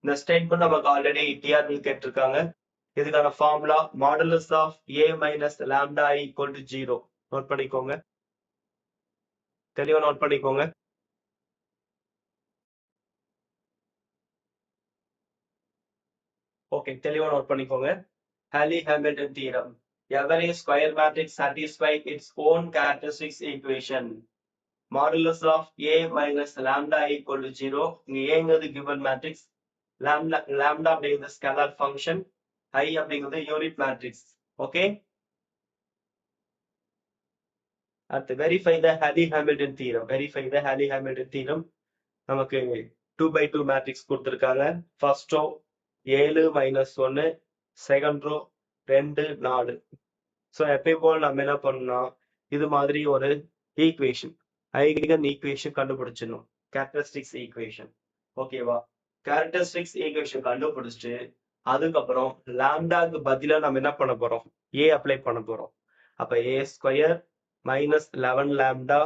இந்த statement நமக்கு already டிஆர்பியில் கேட்டிருக்காங்க. இதுக்கான formula modulus of a minus lambda equal to 0. Note பண்ணிக்கோங்க. தெளிவா note பண்ணிக்கோங்க. Okay, தெளிவா note பண்ணிக்கோங்க. Halley-Hamilton theorem. Every square matrix satisfies its own characteristics equation. Modulus of a minus lambda equal to 0. இங்க ஏங்கிறது given matrix. lambda அப்படிங்கிறது scalar function. I அப்படிங்கிறது unit matrix. Okay, அடுத்து verify the Halley-Hamilton theorem. Verify the Halley-Hamilton theorem. நமக்கு 2/2 matrix கொடுத்துருக்காங்க. First row 7 minus 1, second row 2 4. So எப்பயும் போல் நம்ம என்ன பண்ணோம்னா இது மாதிரி ஒரு ஈக்குவேஷன் ஐகன் ஈக்குவேஷன் கண்டுபிடிச்சிடணும். Characteristics equation. ஓகேவா, கேரக்டரிஸ்டிக்ஸ் ஈக்குவேஷன் கண்டுபிடிச்சிட்டு அதுக்கப்புறம் லாம்டாக்கு பதிலா நம்ம என்ன பண்ண போறோம், ஏ அப்ளை பண்ண போறோம். அப்ப ஏ ஸ்கொயர் மைனஸ் 11 லாம்டா.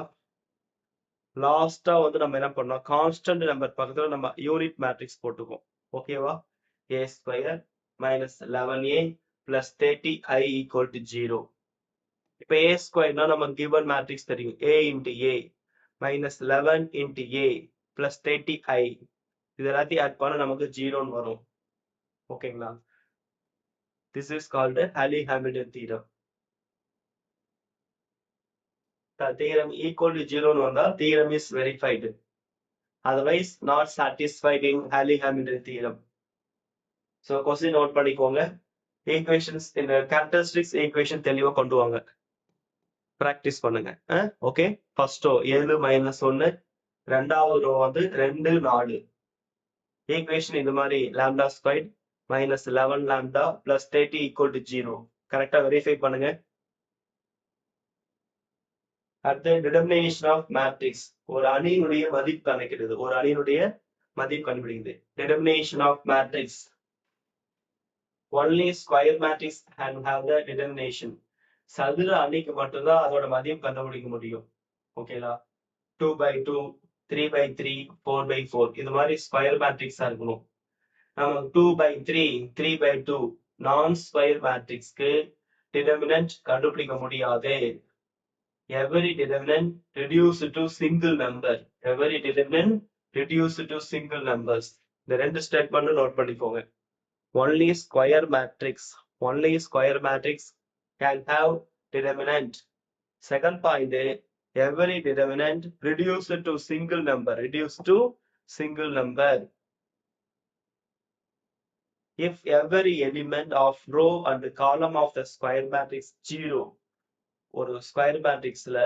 லாஸ்டா வந்து நம்ம என்ன பண்ணோம், கான்ஸ்டன்ட் நம்பர் பக்கத்துல நம்ம யூனிட் மேட்ரிக்ஸ் போட்டுக்கோம். ஓகேவா, A square minus 11a plus 30i equal to 0. இப்ப ஏ ஸ்கொயர்னா நம்ம கிவன் மேட்ரிக்ஸ் தெரியும். a into A minus 11 into A plus 30i. இது எல்லாத்தையும் ஆட் பண்ண நமக்கு 0ன்னு வரும். ஓகேங்களா, this is called Halley-Hamilton theorem. The theorem equal to 0 ன்னு வந்தா theorem is verified. Otherwise not satisfied in Halley-Hamilton theorem. So question note பண்ணிக்கோங்க. ஈக்குவேஷன்ஸ் இந்த கேரக்டரிஸ்டிக்ஸ் ஈக்குவேஷன் தெளிவா கொண்டு வாங்க, பிராக்டிஸ் பண்ணுங்க. ஓகே, ஃபர்ஸ்ட் ரோ 7 மைனஸ் 1, ரெண்டாவது ரோ வந்து 2 4. ஈக்குவேஷன் இது மாதிரி lambda square minus 11 lambda plus 30 equal to 0. கரெக்டா வெரிஃபை பண்ணுங்க. அடுத்து டிட்டர்மினேஷன் ஆஃப் மேட்ரிக்ஸ். ஒரு அணியினுடைய மதிப்பு கணக்கிடுது, ஒரு அணியினுடைய மதிப்பு கண்டுபிடிக்குது. Determination of matrix. Only square matrix can have the determination. சதுர அணிக்கு மட்டும்தான் அதோட மதிப்பு கண்டுபிடிக்க முடியும். ஓகேங்களா, 2/2 3/3 4/4 இது மாதிரி ஸ்கொயர் மேட்ரிக்ஸா இருக்கணும். நம்ம 2/3 3/2 நான் ஸ்கொயர் மேட்ரிக்ஸ்க்கு டிட்டர்மினன்ட் கண்டுபிடிக்க முடியாது. Every determinant reduced to single number. Every determinant reduced to single numbers. இந்த ரெண்டு ஸ்டேட்மெண்ட் நோட் பண்ணிக்கோங்க. Only square matrix can have determinant. Second point, every determinant reduced to single number. If every element of row and column of the square matrix 0. ஒரு square மேட்ரிக்ஸ்ல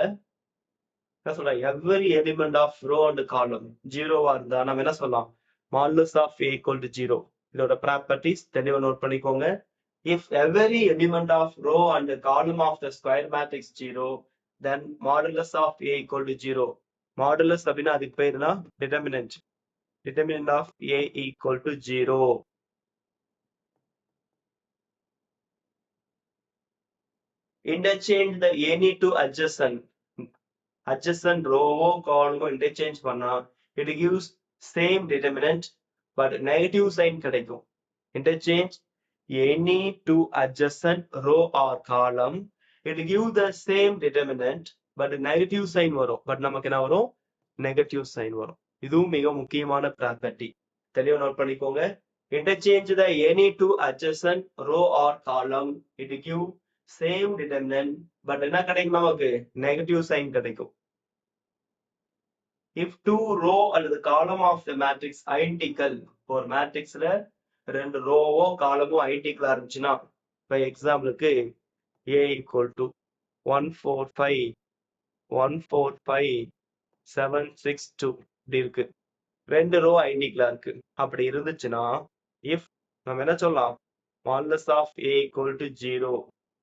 என்ன சொல்லலாம், every element of row and column 0வா இருந்தா நம்ம என்ன சொல்லலாம், modulus of a equal to 0. இதோட ப்ராப்பர்ட்டிஸ் தெளிவா நோட் பண்ணிக்கோங்க. If every element of row and column of the square matrix 0, then modulus of a equal to 0. Modulus அப்படின்னா அதுக்கு பேருனா determinant of a equal to 0. interchange the any two adjacent row column interchange பண்ணா it gives same determinant but negative sign கிடைக்கும். Interchange any two adjacent row or column, it gives the same determinant but negative sign வரும். but நமக்கு என்ன வரும்? negative sign வரும். இதுவும் மிக முக்கியமான ப்ராப்பர்ட்டி. தெளிவா நோட் பண்ணிக்கோங்க. Interchange the any two adjacent row or column, it give same determinant but என்ன கிடைக்கும்? நமக்கு negative sign கிடைக்கும். If two row அல்லது column of the matrix identical, ஒரு மேட்ரிக்ஸ்ல ரெண்டு ரோவோ காலமோ ஐடென்டிக்கலா இருந்துச்சுன்னா, by எக்ஸாம்பிளுக்கு a equal to 145 145 762 இப்படி இருக்கு. ரெண்டு ரோ ஐடென்டிக்கலா இருக்கு. அப்படி இருந்துச்சுன்னா if நம்ம என்ன சொல்லலாம்? modulus of a equal to 0,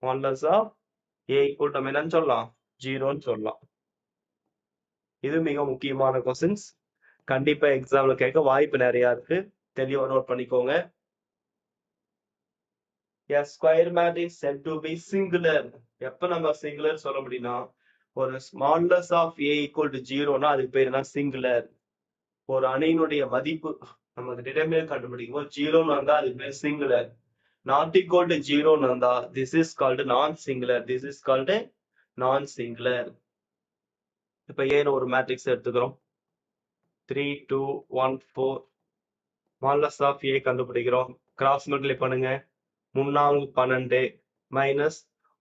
modulus of a equal to நம்ம என்னன்னு சொல்லலாம்? 0ன்னு சொல்லலாம். இது மிக முக்கியமான கொஸ்டின்ஸ். கண்டிப்பா எக்ஸாம்ல கேட்க வாய்ப்பு நிறைய இருக்கு. தெளிவா நோட் பண்ணிக்கோங்க. A square matrix said to be singular. எப்ப நம்ம சிங்குலர் சொல்ல முடியும்னா, ஒரு modulus of a equal to 0னா அதுக்கு பேர் என்ன? சிங்குலர். ஒரு அணியினுடைய மதிப்பு நமக்கு டிட்டர்மினன்ட் கண்டுபிடிக்கும் போது 0ன்னு வந்தா அதுக்கு பேர் சிங்குலர். not equal to 0ன்னு வந்தா this is called non singular. this is called non singular. இப்ப ஏன்னு ஒரு மேட்ரிக்ஸ் எடுத்துக்கிறோம். 3 2 1 4 modulus of a கண்டுபிடிக்கிறோம். கிராஸ் மல்டிப்ளை பண்ணுங்க. 3 12 minus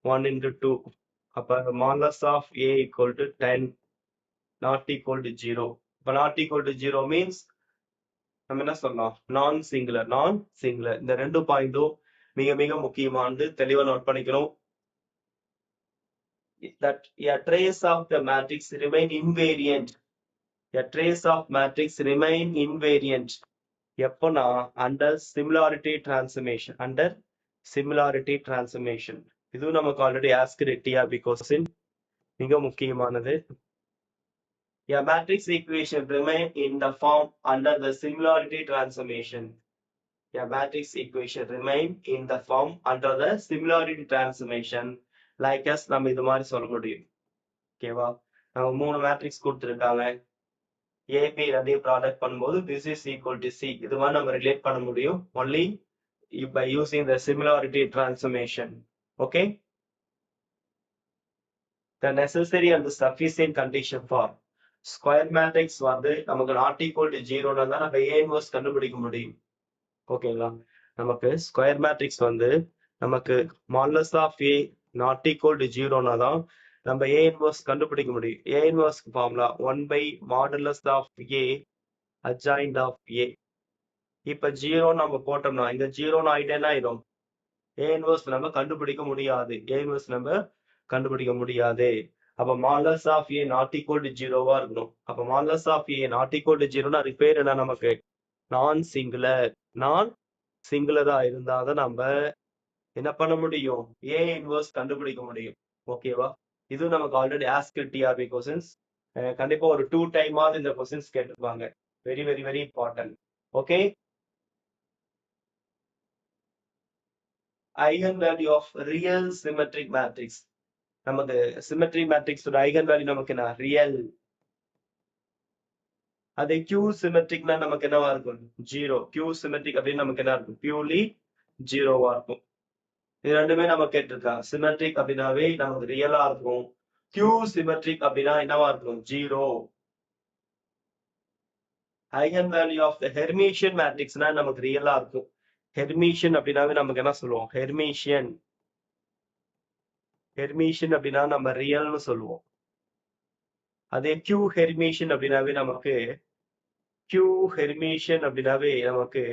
1 into 2. அப்ப modulus of a equal to 10, not equal to 0. இப்ப not equal to 0 means நம்ம என்ன சொல்லலாம்? நான் சிங்குலர். நான் சிங்குலர். இந்த ரெண்டு பாயிண்டும் மிக மிக முக்கியமானது. தெளிவா நோட் பண்ணிக்கணும். that a trace of the matrix remain invariant. a trace of matrix remain invariant எப்பனா under similarity transformation. under similarity transformation. இது நமக்கு ஆல்ரெடி asked TRB question. மிக முக்கியமானது. a matrix equation remain in the form under the similarity transformation. a matrix equation remain in the form under the similarity transformation. like as நம்ம இது மாதிரி சொல்ல முடியும். ஓகேவா? நம்ம மூணு மேட்ரிக்ஸ் கொடுத்துருக்காங்க. AB ரெண்டையும் ப்ராடக்ட் பண்ணும்போது this is equal to C. இது மாதிரி நம்ம ரிலேட் பண்ண முடியும் only by using the similarity transformation. Okay? The necessary and the sufficient condition for square matrix வந்து நமக்கு not equal to 0 னா நம்ம A inverse கண்டுபிடிக்க முடியும். ஓகேங்களா? நமக்கு ஸ்கொயர் மேட்ரிக்ஸ் வந்து நமக்கு modulus of A not equal to 0 னா தான் நம்ம A inverse கண்டுபிடிக்க முடியும். A inverse formula 1 by modulus of A adjoint of A. இப்ப 0 நம்ம போட்டோம்னா இந்த 0 ஆயிட்டே என்ன ஆயிடும்? A inverse நம்ம கண்டுபிடிக்க முடியாது. A inverse நம்ம கண்டுபிடிக்க முடியாது. அப்ப modulus of A not equal to 0வா இருக்கணும். அப்ப modulus of A not equal to 0னா அதுக்கு பேர் என்ன? நமக்கு நான் சிங்குலர். நான் சிங்குலரா இருந்தாதான் நம்ம என்ன பண்ண முடியும்? A inverse கண்டுபிடிக்க முடியும். ஓகேவா? இது நமக்கு ஆல்ரெடி asked TRB questions. கண்டிப்பா ஒரு 2 டைமாவது இந்த questions கேட்டிருப்பாங்க. Very very very important. Okay? Eigen value of real symmetric matrix. நமக்கு சிமெட்ரிக் மேட்ரிக்ஸோட ஐகன் வேல்யூ நமக்கு என்ன? ரியல். அதே Q சிமெட்ரிக்னா நமக்கு என்னவா இருக்கும்? 0. Q சிமெட்ரிக் அப்படின்னு நமக்கு என்ன இருக்கும்? பியூர்லி 0வா இருக்கும். இது ரெண்டுமே நம்ம கேட்டிருக்காங்க. சிமெட்ரிக் அப்படின்னாவே நமக்கு ரியலா இருக்கும். Q சிமெட்ரிக் அப்படின்னா என்னவா இருக்கும்? 0. ஐகன் வேல்யூ ஆஃப் த ஹெர்மிஷியன் மேட்ரிக்ஸ்னா நமக்கு ரியலா இருக்கும். ஹெர்மிஷியன் அப்படின்னாவே நமக்கு என்ன சொல்லுவோம்? ஹெர்மிஷியன். ஹெர்மிஷியன் அப்படின்னா நம்ம ரியல்னு சொல்லுவோம். அதே Q ஹெர்மிஷியன் அப்படின்னாவே நமக்கு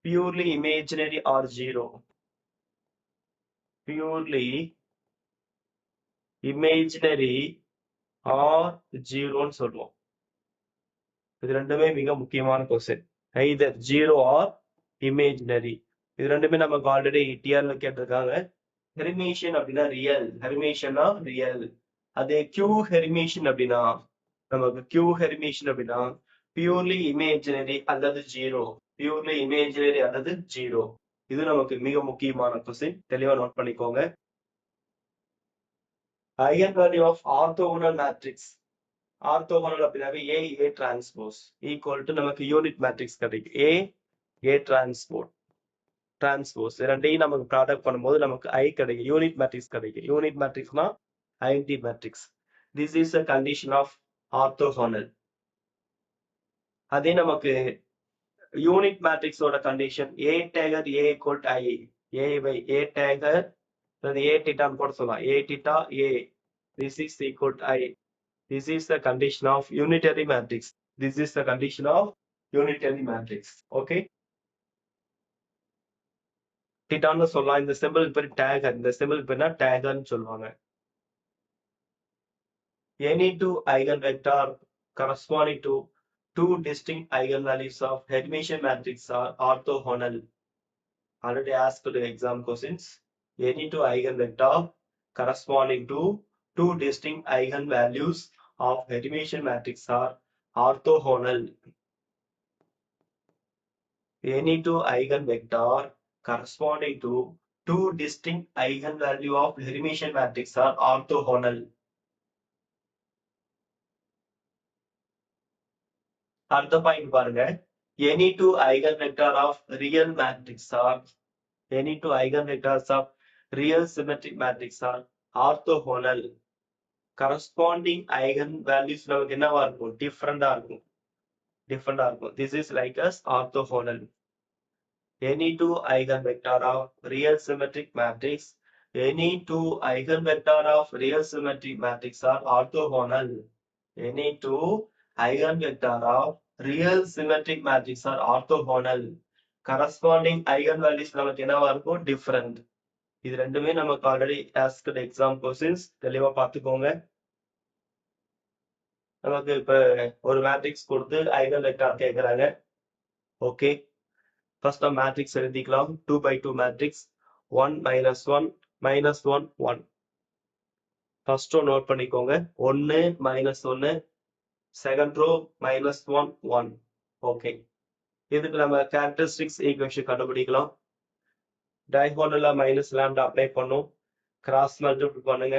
purely imaginary or 0. purely imaginary or 0ன்னு சொல்லுவோம். இது ரெண்டுமே மிக முக்கியமான क्वेश्चन. either 0 or imaginary. இது ரெண்டுமே நமக்கு ஆல்ரெடி டிஆர்ல கேட்டிருக்காங்க. ஹெர்மிஷியன் அப்படின்னா ரியல். ஹெர்மிஷியன்னா ரியல். அதே Q ஹெர்மிஷியன் அப்படின்னா நமக்கு Q ஹெர்மிஷியன் அப்படின்னா பியூர்லி இமேஜினரி அல்லது 0. பியூர்லி இமேஜினரி அல்லது 0. இது நமக்கு மிக முக்கியமான கொஸ்டின், தெளிவா நோட் பண்ணிக்கோங்க. Eigen value of orthogonal matrix. Orthogonal அப்படின்னாவே ஏ டிரான்ஸ்போஸ் ஈக்குவல் டு நமக்கு யூனிட் மேட்ரிக்ஸ் கிடைக்கும். ஏ டிரான்ஸ்போஸ் ரெண்டையும் நமக்கு ப்ராடக்ட் பண்ணும்போது நமக்கு ஐ கிடைக்கும், யூனிட் மேட்ரிக்ஸ் கிடைக்கும். யூனிட் மேட்ரிக்ஸ்னா identity matrix. This is a condition of orthogonal. அதே நமக்கு யூனிட் மேட்ரிக்ஸோட condition A dagger A equal to I, A by A dagger A டிட்டான்னு கூட சொல்லலாம், ஏ டிட்டா A, this is equal to I. This is the condition of unitary matrix. This is the condition of unitary matrix. Okay. டிட்டான்னு சொல்லலாம். இந்த simple பேர் Daguerre. இந்த simple பேர்னா டேகர்னு சொல்லுவாங்க. Any two eigenvector corresponding to two distinct eigenvalues of Hermitian matrix are orthogonal. Already asked the exam questions. Any two eigenvector corresponding to two distinct eigenvalues of Hermitian matrix are orthogonal. Any two eigenvector corresponding to two distinct eigenvalue of Hermitian matrix are orthogonal. அடுத்த point பாருங்க. Any two eigenvector of real matrix are any two eigenvectors of real symmetric matrix are orthogonal. Corresponding eigenvalues நமக்கு என்னவா இருக்கும்? டிஃபரெண்டா இருக்கும். This is like as orthogonal. Any two eigenvector of real symmetric matrix, any two eigenvector of real symmetric matrix are orthogonal. Any two eigenvector of real symmetric matrix are orthogonal. Corresponding eigenvalues நமக்கு என்னவா இருக்கும்? Different. இது ரெண்டுமே நமக்கு already asked exam questions, தெளிவா பார்த்துக்கோங்க. நமக்கு இப்ப ஒரு மேட்ரிக்ஸ் கொடுத்து ஐகன் வெக்டார் கேட்கறாங்க. ஓகே, ஃபர்ஸ்ட் நம்ம மேட்ரிக்ஸ் எழுதிக்கலாம். 2x2 matrix 1 -1 -1 1. First row note பண்ணிக்கோங்க, 1 -1, செகண்ட் ரோ -1 1. ஓகே, இதுக்கு நம்ம கேரக்டரிஸ்டிக்ஸ் ஈக்குவேஷன் கண்டுபிடிக்கலாம். டயகோனலா மைனஸ் லாம்டா அப்ளை பண்ணும், கிராஸ் மல்டிபிள் பண்ணுங்க.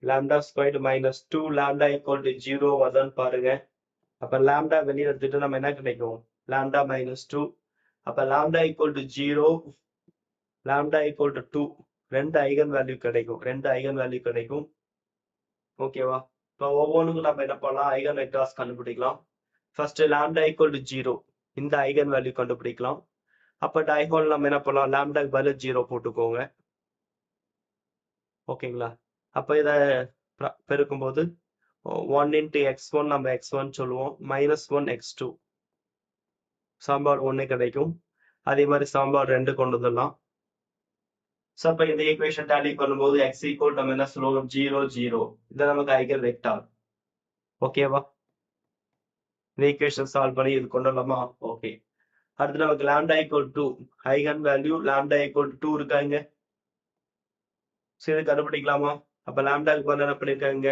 Lambda squared -2 lambda equal to 0 வருதான்னு பாருங்க. அப்ப லாம்டா வெளியே எடுத்துட்டு நம்ம என்ன கிடைக்கும்? லாம்டா -2. அப்ப lambda equal to 0, lambda equal to 2, ரெண்டு ஐகன் வேல்யூ கிடைக்கும். ஓகேவா? இப்போ ஒவ்வொன்றுக்கும் நம்ம என்ன பண்ணலாம்? ஐகன் வெக்டார்ஸ் கண்டுபிடிக்கலாம். ஃபர்ஸ்ட் லாம்டா ஈக்குவல் டு 0, இந்த ஐகன் வேல்யூ கண்டுபிடிக்கலாம். அப்ப டயகோனல் நம்ம என்ன பண்ணலாம்? லாம்டாக்கு பதிலா 0 போட்டுக்கோங்க. ஓகேங்களா? அப்ப இத பெருக்கும்போது 1 into x1 நம்ம x1 சொல்லுவோம், -1 x2, சமன்பாடு 1 கிடைக்கும். அதே மாதிரி சமன்பாடு 2 கொண்டு வந்துடலாம். சோ அப்ப இந்த ஈக்குவேஷன் டேலி பண்ணும்போது x ஈக்குவல் நம்ம என்ன சொல்லுவோம்? 0 0. இது நமக்கு ஐகன் வெக்டார். ஓகேவா? இந்த ஈக்குவேஷன் சால்வ் பண்ணி இது கொண்டு வரலாமா? ஓகே. அடுத்து நமக்கு lambda equal 2, eigen value lambda equal 2 இருக்காங்க. சோ இது கண்டுபிடிக்கலாமா? அப்ப லாம்டாக்கு பதிலா என்ன பண்ணிருக்காங்க?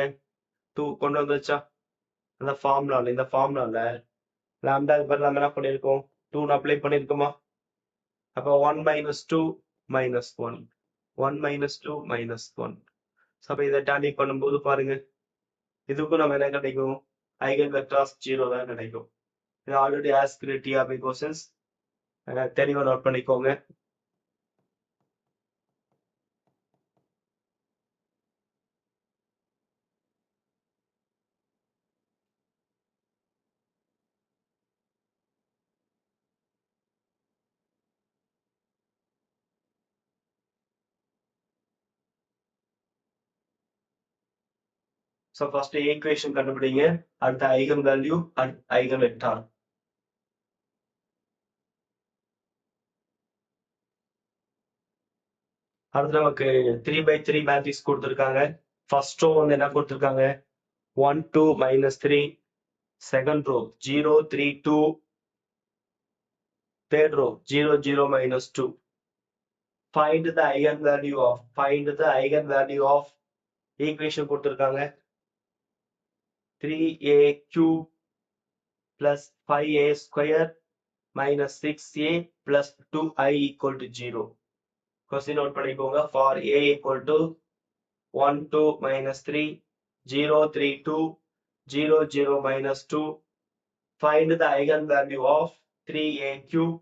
2 கொண்டு வந்துச்சா? அந்த ஃபார்முலால, இந்த ஃபார்முலால லாம்டாக்கு பதிலா நம்ம என்ன பண்ணிருக்கோம்? 2 அப்ளை பண்ணிருக்கோமா? அப்ப 1 -2 -1, 1 -2 -1. அப்ப இதை டேலி பண்ணும்போது பாருங்க, இதுக்கும் நம்ம என்ன கிடைக்கும்? ஐகன் வெக்டார்ஸ் 0 தான் கிடைக்கும். இது ஆல்ரெடி ஆஸ்க்டு டிஆர்பி क्वेश्चंस, தெளிவா நோட் பண்ணிக்கோங்க. So first equation கண்டுபிடிங்க, அடுத்த ஐகன் வேல்யூ, ஐகன் வெக்டார். அடுத்து நமக்கு 3x3 மேட்ரிக்ஸ் கொடுத்திருக்காங்க. ஃபர்ஸ்ட் ரோ வந்து என்ன கொடுத்திருக்காங்க? 1 2 -3, second row 0 3 2, third row 0 0 -2. Find the eigenvalue of equation கொடுத்திருக்காங்க. 3a cube plus 5a square minus 6a plus 2i equal to 0. Question note பண்ணிக்கோங்க. For a equal to 1, 2, minus 3, 0, 3, 2, 0, 0, minus 2. Find the eigenvalue of 3a cube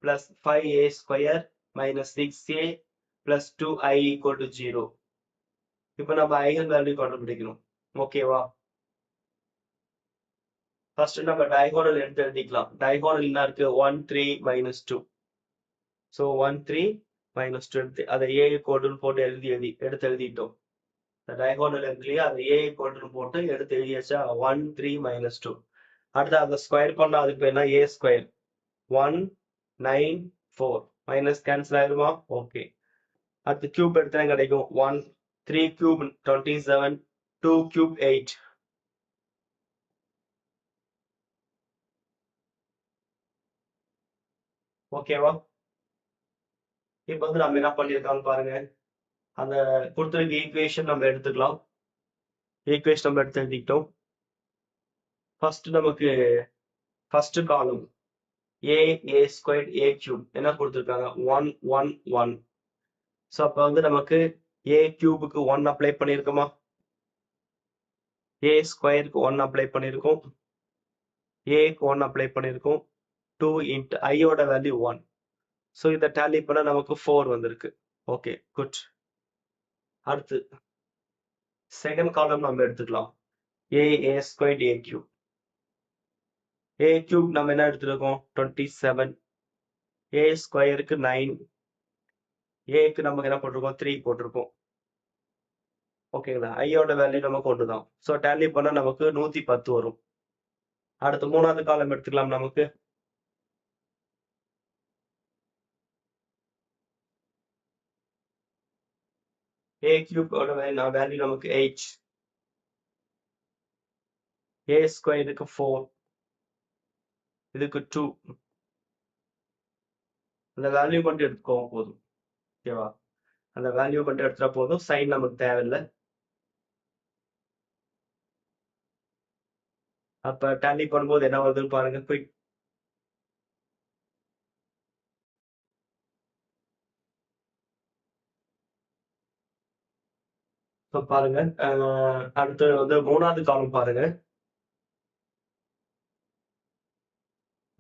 plus 5a square minus 6a plus 2i equal to 0. இப்போ நம்ம eigenvalue கண்டுபிடிக்கணும். ஓகேவா? First நம்ம diagonal எடுத்து எழுதிக்கலாம். Diagonal என்ன இருக்கு? 1, 3, minus 2. ஸோ 1, 3, minus 2 எடுத்து அதை ஏ கோடுன்னு போட்டு எடுத்து எழுதிட்டோம். டயகோனல் இருக்கு இல்லையா, அதை ஏ கோடுன்னு போட்டு எடுத்து எழுதியாச்சா? 1, 3, minus 2. அடுத்து அதை ஸ்கொயர் பண்ணா அதுக்கு என்ன? ஏ ஸ்கொயர் 1, 9, 4 மைனஸ் கேன்சல் ஆயிருமா? ஓகே. அடுத்து கியூப் எடுத்தா கிடைக்கும் 1, 3 cube 27, 2 cube 8. ஓகேவா? இப்போ வந்து நம்ம என்ன பண்ணியிருக்காங்க பாருங்க. அந்த கொடுத்துருக்க ஈக்குவேஷன் நம்ம எடுத்துக்கலாம். ஈக்குவேஷன் நம்ம எடுத்து எழுதிக்கிட்டோம். ஃபர்ஸ்ட் நமக்கு first column A square a cube என்ன கொடுத்துருக்காங்க? 1, 1, 1. ஸோ அப்போ வந்து நமக்கு ஏ கியூபுக்கு 1 அப்ளை பண்ணியிருக்கோமா? ஏ ஸ்கொயருக்கு 1 அப்ளை பண்ணியிருக்கோம், ஏக்கு 1 அப்ளை பண்ணியிருக்கோம். 2 இன்ட்டு ஐயோட வேல்யூ 1. ஸோ இதை டேலி பண்ண நமக்கு 4 வந்திருக்கு. Okay, good. அடுத்து செகண்ட் காலம் நம்ம எடுத்துக்கலாம். ஏ square a cube. A cube நம்ம என்ன எடுத்துருக்கோம்? 27. ஏ ஸ்கொயருக்கு 9. ஏக்கு நமக்கு என்ன போட்டிருக்கோம்? 3 போட்டிருக்கோம். ஓகேங்களா? ஐயோட வேல்யூ நமக்கு ஒன்று தான். ஸோ டேலி பண்ணா நமக்கு 110 வரும். அடுத்து மூணாவது காலம் எடுத்துக்கலாம். நமக்கு ஏ கியூபோட வேல்யூ நமக்கு 8. ஏ ஸ்கொயருக்கு 4, இதுக்கு 2. அந்த வேல்யூ மட்டும் எடுத்துக்கோங்க போதும். ஓகேவா? அந்த வேல்யூ மட்டும் எடுத்துட்டா போதும், சைன் நமக்கு தேவையில்லை. அப்ப டேலி பண்ணும்போது என்ன வருதுன்னு பாருங்க. குயிக். பாருங்க, அடுத்து வந்து மூணாவது காலம் பாருங்க.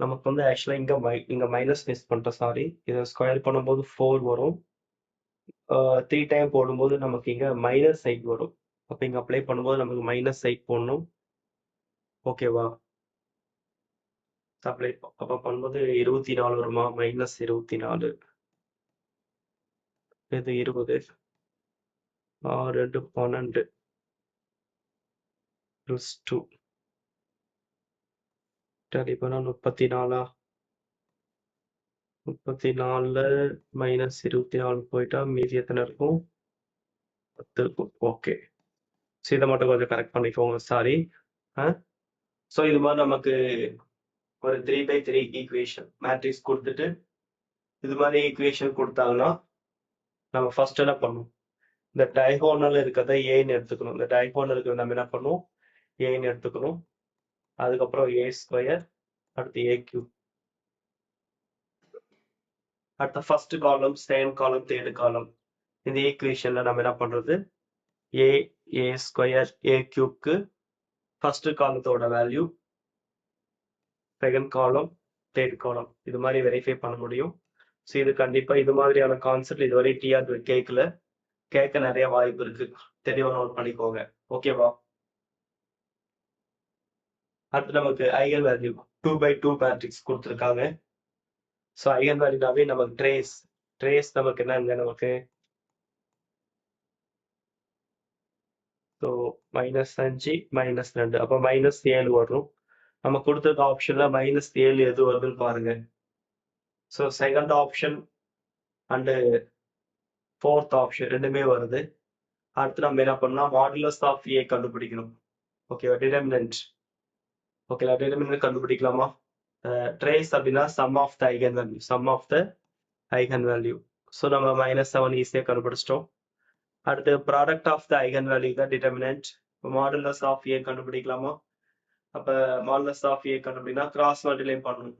நமக்கு வந்து ஆக்சுவலா இங்க மைனஸ் மிஸ் பண்ணிட்டோம், சாரி. இதை ஸ்கொயர் பண்ணும்போது 4 வரும். 3 டைம் போடும்போது நமக்கு இங்க மைனஸ் 8 வரும். அப்ப இங்க அப்ளை பண்ணும்போது நமக்கு மைனஸ் 8 போடணும். ஓகேவா? அப்ளை அப்ப பண்ணும்போது 24 வருமா? மைனஸ் 24. இது 20. 6, 2, 12 ப்ளஸ் 2 டேலி பண்ணா 34. 34 மைனஸ் 24 போயிட்டா மீதி எத்தனை இருக்கும்? 10 இருக்கும். ஓகே. ஸோ இதை மட்டும் கொஞ்சம் கரெக்ட் பண்ணிக்கோங்க, சாரி. ஸோ இது மாதிரி நமக்கு ஒரு 3x3 ஈக்குவேஷன் மேட்ரிக்ஸ் கொடுத்துட்டு இது மாதிரி ஈக்குவேஷன் கொடுத்தாங்கன்னா நம்ம ஃபர்ஸ்ட் என்ன பண்ணும்? இந்த டைகோனல் இருக்கிறத ஏன்னு எடுத்துக்கணும். இந்த டைகோனல் இருக்கிறத நம்ம என்ன பண்ணுவோம்? ஏன்னு எடுத்துக்கணும். அதுக்கப்புறம் ஏ ஸ்கொயர், அடுத்து ஏ கியூப். அடுத்த first column, second column, third காலம். இந்த ஈக்குவேஷன்ல நம்ம என்ன பண்றது? ஏ ஸ்கொயர் ஏ கியூப்க்கு ஃபர்ஸ்ட் காலத்தோட வேல்யூ, செகண்ட் காலம், தேர்ட் காலம் இது மாதிரி வெரிஃபை பண்ண முடியும். ஸோ இது கண்டிப்பா இது மாதிரியான கான்செப்ட் இதுவரை டிஆர் கேட்க நிறைய வாய்ப்பு இருக்கு. தெளிவா நோட் பண்ணிக்கோங்க. ஓகேவா? அடுத்து நமக்கு ஐகன் வேல்யூ 2x2 மேட்ரிக்ஸ் கொடுத்துருக்காங்க. ஸோ ஐகன் வேல்யூனாவே நமக்கு ட்ரேஸ் நமக்கு என்னங்க? நமக்கு ஸோ -5 -2 அப்போ -7 வரும். நம்ம கொடுத்துருக்க ஆப்ஷன்ல -7 எது வருதுன்னு பாருங்க. So second option and fourth option ரெண்டுமே வருது. அடுத்து நம்ம என்ன பண்ணலாம்? மாடுலஸ் ஆஃப் ஏ கண்டுபிடிக்கணும். ஓகேவா? டிடர்மினன்ட். ஓகேவா? டிடர்மினன்ட் கண்டுபிடிக்கலாமா? ட்ரேஸ் அப்படின்னா sum of the eigen value. So நம்ம -7 ஈஸியாக கண்டுபிடிச்சிட்டோம். அடுத்து product of the eigen value தான் டிடர்மினன்ட். மாடுலஸ் ஆஃப் ஏ கண்டுபிடிக்கலாமா? அப்ப மாடுலஸ் ஆஃப் ஏ கண்டுபிடினா கிராஸ் மல்டிப்ளை பண்ணணும்.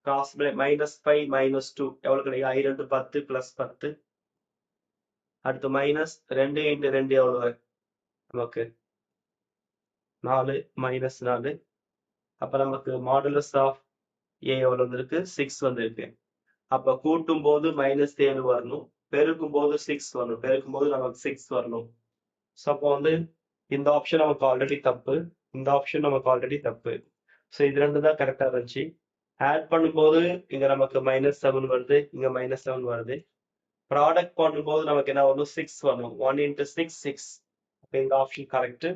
கிராஸ் மைனஸ் 5 மைனஸ் 2 எவ்வளவு கிடைக்கும்? 2 10 பிளஸ் 10. அடுத்து மைனஸ் 2 இன்டு 2 எவ்வளவு நமக்கு? 4 மைனஸ் 4. அப்ப நமக்கு மாடுலஸ் ஆஃப் ஏ எவ்வளவு வந்திருக்கு? 6 வந்திருக்கு. அப்ப கூட்டும் போது மைனஸ் 7 வரணும், பெருக்கும் போது 6 வரணும், பெருக்கும் போது நமக்கு 6 வரணும். ஸோ அப்போ வந்து இந்த ஆப்ஷன் நமக்கு ஆல்ரெடி தப்பு, இந்த ஆப்ஷன் நமக்கு ஆல்ரெடி தப்பு. ஸோ இது ரெண்டு தான் கரெக்டா இருந்துச்சு. ஆட் பண்ணும்போது இங்க நமக்கு மைனஸ் 7 வருது, இங்க மைனஸ் 7 வருது. ப்ராடக்ட் பண்ணும்போது நமக்கு என்ன வரும்? 6 வரணும். 1 இன்ட்டு 6 6. அப்ப இந்த ஆப்ஷன் கரெக்ட்,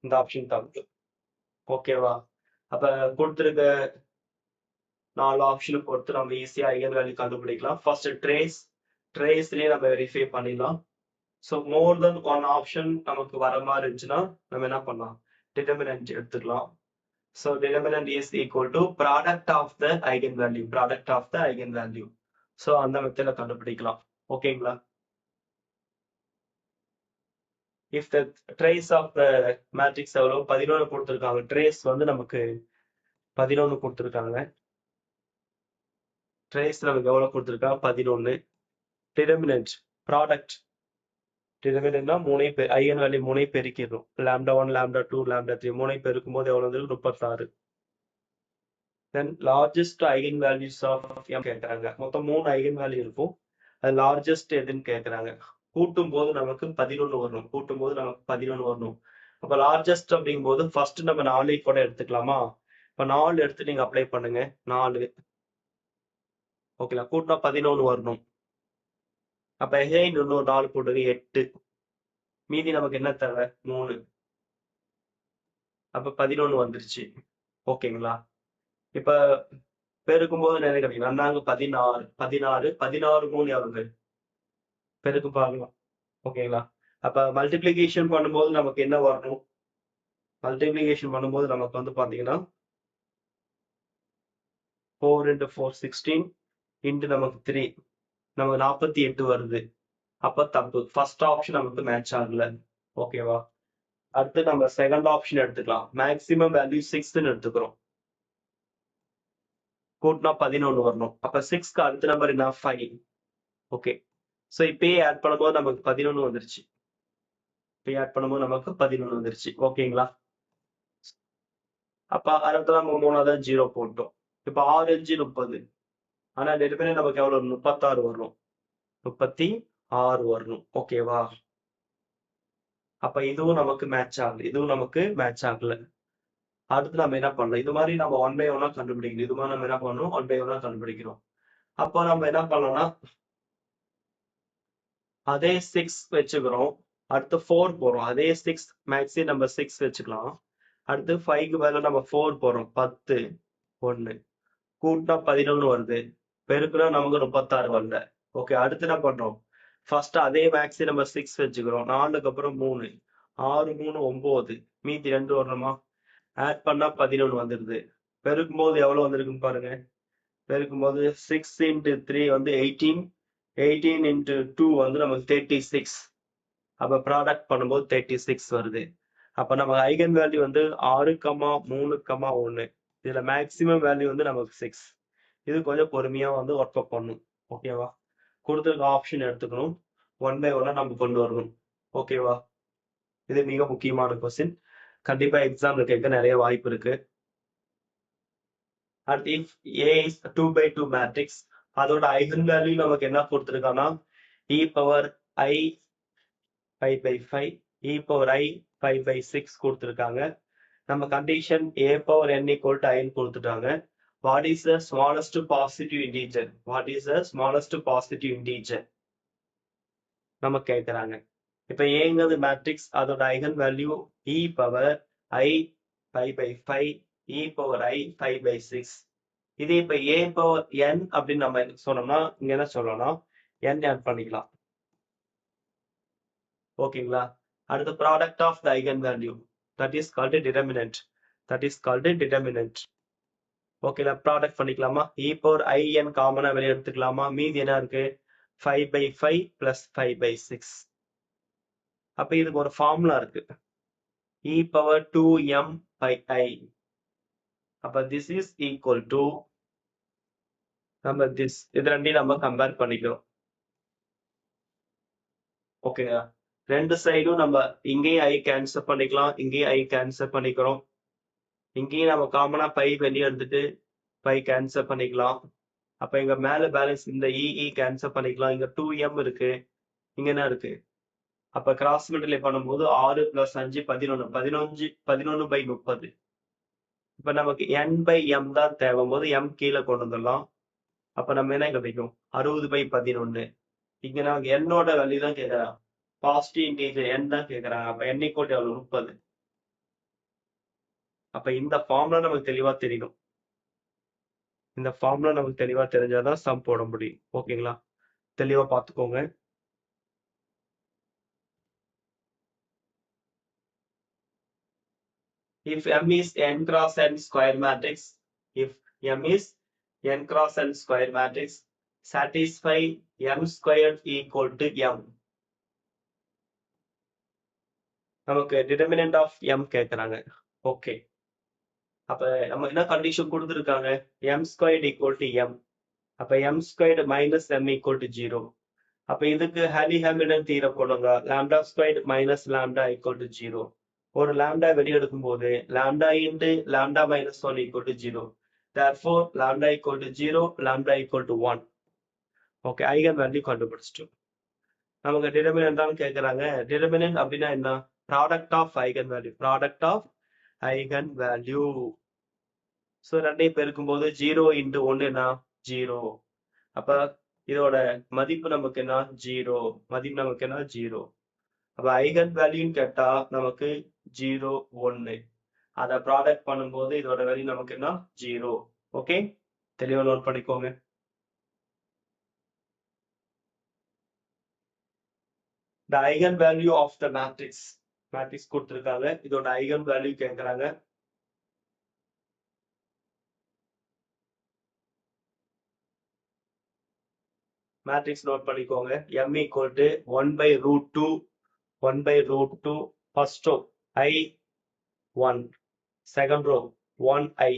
இந்த ஆப்ஷன் தப்பு. ஓகேவா? அப்ப கொடுத்துருக்க 4 ஆப்ஷனை பொறுத்து நம்ம ஈஸியா ஐகன் வேல்யூ கண்டுபிடிக்கலாம். ஃபர்ஸ்ட் ட்ரேஸ்லயே நம்ம வெரிஃபை பண்ணிடலாம். So more than one option நமக்கு வர மாதிரி இருந்துச்சுன்னா நம்ம என்ன பண்ணலாம்? டிட்டர்மினன்ட் எடுத்துக்கலாம். So determinant is equal to product of the eigen value, product of the eigen value. So அந்த மெத்தட்ல கண்டுபிடிக்கலாம். ஓகேங்களா? If the trace of the matrix எவ்வளோ? 11 கொடுத்துருக்காங்க. ட்ரேஸ் வந்து நமக்கு 11 கொடுத்துருக்காங்க. ட்ரேஸ் நமக்கு எவ்வளவு கொடுத்துருக்காங்க? 11. டிட்டர்மினன்ட் ப்ராடக்ட், டிட்டர்மினன்ட்னா ஐகன் வேல்யூ 3 பெருக்கிடும். λ1 λ2 λ3 3 பெருக்கும் போது எவ்வளவு வந்து 36. Then largest eigen values of M கேட்கறாங்க. மொத்தம் 3 ஐகன் வேல்யூ இருக்கும். அது லார்ஜஸ்ட் எதுன்னு கேட்கறாங்க. கூட்டும் போது நமக்கு 11 வரணும், கூட்டும் போது நமக்கு 11 வரணும். அப்ப லார்ஜஸ்ட் அப்படிங்கும் போது ஃபர்ஸ்ட் நம்ம 4 கூட எடுத்துக்கலாமா? இப்ப 4 எடுத்து நீங்க அப்ளை பண்ணுங்க. 4 ஓகேங்களா? கூட்டினா 11 வரணும். அப்ப எகைன் இன்னொரு 4 போட்டுங்க, 8. மீதி நமக்கு என்ன தேவை? 3. அப்ப 11 வந்துருச்சு. ஓகேங்களா? இப்ப பெருக்கும் போது நிறைய கிடைக்கும். நன்னாங்க 16 16 16 3 எவ்வளவு? பெருக்கு பார்க்கலாம். ஓகேங்களா? அப்ப மல்டிப்ளிகேஷன் பண்ணும்போது நமக்கு என்ன வரணும்? மல்டிப்ளிகேஷன் பண்ணும்போது நமக்கு வந்து பாத்தீங்கன்னா 4 into 4 16 into நமக்கு 3 நமக்கு 48 வருது. அப்ப தப்பு. ஃபர்ஸ்ட் ஆப்ஷன் நமக்கு மேட்ச் ஆகல. ஓகேவா? அடுத்து நம்ம செகண்ட் ஆப்ஷன் எடுத்துக்கலாம். மேக்ஸிமம் வேல்யூ 6ன்னு எடுத்துக்கிறோம். கூட்டினா 11 வரணும். அப்ப 6க்கு அடுத்த நம்பர் என்ன? 5. ஓகே. ஸோ இப்பயே ஆட் பண்ணும்போது நமக்கு 11 வந்துருச்சு. இப்பயே ஆட் பண்ணும்போது நமக்கு 11 வந்துருச்சு. ஓகேங்களா? அப்ப அடுத்த நம்ம 3வது 0 போட்டோம். இப்ப 6 5 30. ஆனா டெலிவரி நமக்கு எவ்வளவு? 36 வரணும். 36 வரணும். ஓகேவா? அப்ப இதுவும் நமக்கு மேட்ச் ஆகல, இதுவும் நமக்கு மேட்ச் ஆகல. அடுத்து நம்ம என்ன பண்ணலாம்? இது மாதிரி நம்ம 1 by 1 கண்டுபிடிக்கணும். இது மாதிரி நம்ம என்ன பண்ணணும்? 1 by 1 கண்டுபிடிக்கிறோம். அப்போ நம்ம என்ன பண்ணலாம்னா அதே 6 வச்சுக்கிறோம். அடுத்து 4 போறோம். அதே 6 மேக்ஸி நம்ம 6 வச்சுக்கலாம். அடுத்து 5க்கு பதிலா நம்ம 4 போறோம். 10 1 கூட்டினா 11 வருது. பெருக்குனா நமக்கு 36 வரல. ஓகே. அடுத்து என்ன பண்றோம்? ஃபர்ஸ்ட் அதே மேக்ஸி நம்ம 6 வச்சுக்கிறோம். 4க்கு அப்புறம் 3 6 3 9 மீதி 2 வரணுமா? ஆட் பண்ணா 11 வந்துருது. பெருக்கும் போது எவ்வளவு வந்திருக்குன்னு பாருங்க. பெருக்கும் போது 6 into 3 வந்து 18 18 into 2 வந்து நமக்கு 36. அப்ப ப்ராடக்ட் பண்ணும்போது 36 வருது. அப்ப நம்ம ஐகன் வேல்யூ வந்து 6, 3, 1. இதுல மேக்ஸிமம் வேல்யூ வந்து நமக்கு 6. இது கொஞ்சம் பொறுமையா வந்து ஒர்க் அப் பண்ணும். ஓகேவா? கொடுத்துருக்க ஆப்ஷன் எடுத்துக்கணும். 1 by 1 நம்ம கொண்டு வரணும். ஓகேவா? இது மிக முக்கியமான கொஸ்டின். கண்டிப்பா எக்ஸாம்ல கேட்க நிறைய வாய்ப்பு இருக்கு. And if A is 2 by 2 matrix, அதோட ஐகன் வேல்யூ நமக்கு என்ன கொடுத்திருக்கானா e power I 5 by 5, e power I 5 by 6 கொடுத்திருக்காங்க. நம்ம condition a power n equal to I கொடுத்துட்டாங்க. What is the smallest positive integer? What is the smallest positive integer? நம்ம கேட்கறாங்க. இப்ப ஏங்கிறது மேட்ரிக்ஸ், அதோட eigen value e power I 5 by 5, e power I 5 by 6. இது இப்ப a power n அப்படின்னு நம்ம சொன்னோம்னா இங்க என்ன சொல்லலாம்? n ஆட் பண்ணிக்கலாம். ஓகேங்களா? அடுத்து product of the eigen value, that is called determinant. That is called determinant. ஓகேங்களா? ப்ராடக்ட் பண்ணிக்கலாமா? e power I n காமனா வெளியே எடுத்துக்கலாமா? மீதி என்ன இருக்கு? 5 by 5 plus 5 by 6. அப்ப இதுக்கு ஒரு ஃபார்முலா இருக்கு. e power 2m by I. அப்ப this is equal to நம்ம இது ரெண்டையும் நம்ம கம்பேர் பண்ணிக்கிறோம். ஓகேங்க. ரெண்டு சைடும் நம்ம இங்கேயும் ஐ கேன்சல் பண்ணிக்கலாம், இங்கேயும் ஐ கேன்சல் பண்ணிக்கிறோம். இங்கேயும் நம்ம காமனா பை வெளியே எடுத்துட்டு பை கேன்சல் பண்ணிக்கலாம். அப்ப இங்க மேல பேலன்ஸ் இந்த இ கேன்சல் பண்ணிக்கலாம். இங்க 2m இருக்கு. இங்க என்ன இருக்கு? அப்ப கிராஸ் மல்டிப்ளை பண்ணும்போது 6 பிளஸ் 5 11 11/30. இப்ப நமக்கு n பை m தான் தேவைம்போது m கீழே கொண்டு வந்துடலாம். அப்ப நம்ம என்ன கிடைக்கும்? 60/11. இங்க நமக்கு என்னோட வேல்யூ தான் கேட்கறான். பாசிட்டிவ் இன்டீஜர் n தான் கேட்கறாங்க. அப்ப n ஈக்குவல் எவ்வளவு? 30. அப்ப இந்த ஃபார்முலா நமக்கு தெளிவா தெரியணும். இந்த ஃபார்முலா நமக்கு தெளிவா தெரிஞ்சாதான் சம் போட முடியும். ஓகேங்களா? தெளிவா பார்த்துக்கோங்க. If M is n cross n square matrix, if M is n cross n square matrix, satisfy M squared equal to M. நமக்கு determinant of M கேட்கறாங்க. ஓகே. அப்ப நம்ம என்ன கண்டிஷன் கொடுத்துருக்காங்க? M squared equal to M. அப்ப M squared minus M equal to 0. அப்ப இதுக்கு Hamilton தீரம் கொள்ளுங்க. lambda squared minus lambda equal to 0. ஒரு lambda வெளியே எடுக்கும்போது lambda into lambda minus 1 equal to 0. Therefore, lambda equal to 0, lambda equal to 1. Okay, eigen value கண்டுபிடிச்சிட்டோம். நமக்கு டிட்டர்மினன்ட் தான் கேட்கறாங்க. டிட்டர்மினன்ட் அப்படின்னா என்ன? Product of eigen value. Product of eigen value. So ரெண்டையும் பெருக்கும்போது 0 into 1 என்ன? 0. அப்ப இதோட மதிப்பு நமக்கு என்ன? 0. மதிப்பு நமக்கு என்ன? 0. அப்ப ஐகன் வேல்யூன்னு கேட்டா நமக்கு 0 1. அதை ப்ராடக்ட் பண்ணும்போது இதோட வேல்யூ நமக்கு என்ன? 0. ஓகே, தெளிவா நோட் பண்ணிக்கோங்க. The eigen value of the matrix. Matrix கொடுத்துருக்காங்க. இதோட ஐகன் வேல்யூ கேட்கறாங்க. மேட்ரிக்ஸ் நோட் பண்ணிக்கோங்க. m equal to 1/√2, 1/√2. First row I 1, second row 1i.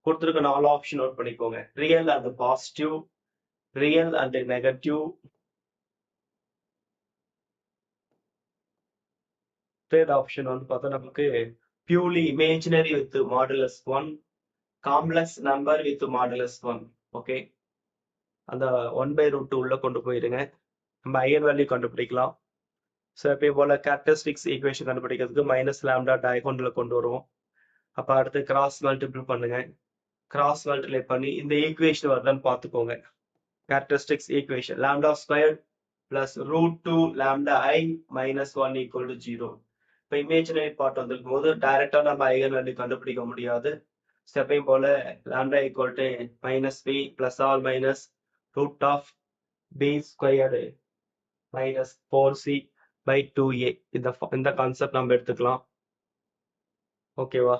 கொடுத்துருக்க 4 ஆப்ஷன் நோட் பண்ணிக்கோங்க. Real and positive, real and negative, third option வந்து பார்த்தா நமக்கு purely imaginary with modulus 1, complex number with modulus 1. Okay, அந்த 1/√2 உள்ள கொண்டு போயிருங்க. நம்ம ஐகன் வேல்யூ கண்டுபிடிக்கலாம். ஸோ எப்பயும் போல கேரக்டரிஸ்டிக்ஸ் ஈக்குவேஷன் கண்டுபிடிக்கிறதுக்கு மைனஸ் லாம்டா டயகோனல்ல கொண்டு வருவோம். அப்ப அடுத்து கிராஸ் மல்டிபிள் பண்ணுங்க. கிராஸ் மல்டிப்ளை பண்ணி இந்த ஈக்குவேஷன் வருதான்னு பார்த்துக்கோங்க. Characteristics equation lambda square plus √2 lambda I minus 1 equal to 0. இப்போ இமேஜினரி பார்ட் வந்திருக்கும் போது டைரக்டா நம்ம ஐகன் வேல்யூ கண்டுபிடிக்க முடியாது. எப்பயும் போல lambda equal to -b plus or minus root of b squared minus 4c by 2a. இந்த கான்செப்ட் நம்ம எடுத்துக்கலாம். ஓகேவா?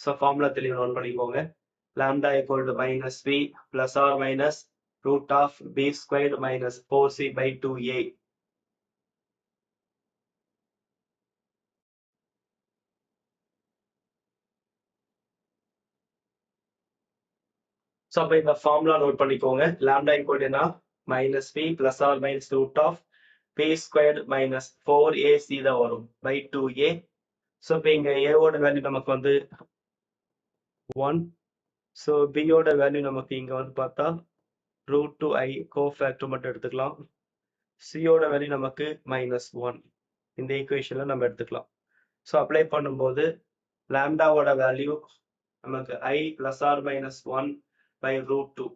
ஸோ ஃபார்முலா தெளிவாக நோட் பண்ணிக்கோங்க. Lambda equal to -b plus or minus root of b squared minus 4c by 2a. So அப்போ இந்த formula note பண்ணிக்கோங்க. Lambda equal என்ன? -b plus or minus root of b squared minus 4ac தான் வரும் by 2a. So இப்போ இங்க ஏவோட value நமக்கு வந்து 1. ஸோ பியோட வேல்யூ நமக்கு இங்க வந்து பார்த்தா √2i கோஃபேக்டர் மட்டும் எடுத்துக்கலாம். சியோட வேல்யூ நமக்கு -1. இந்த ஈக்குவேஷன்ல நம்ம எடுத்துக்கலாம். ஸோ அப்ளை பண்ணும்போது லாம்டாவோட வேல்யூ நமக்கு i plus or minus 1 by √2.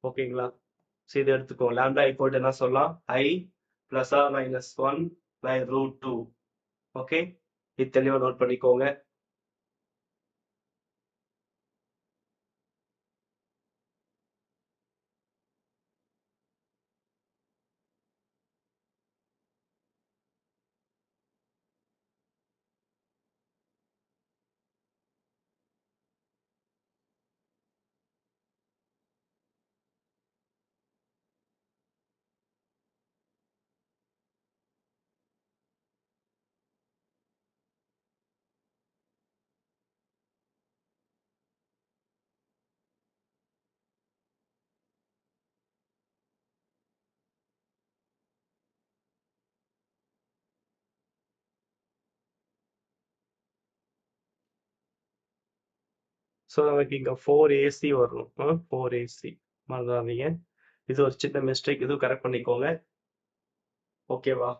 ஓகேங்களா? ஸோ இதை எடுத்துக்கோ. லாம்டா ஈக்குவல் என்ன சொல்லலாம்? i plus or minus 1 by √2. Okay, இது தெளிவாக நோட் பண்ணிக்கோங்க. ஸோ நமக்கு இங்கே 4AC வரணும். 4AC மறந்துடாதீங்க. இது ஒரு சின்ன மிஸ்டேக், இதுவும் கரெக்ட் பண்ணிக்கோங்க. ஓகேவா?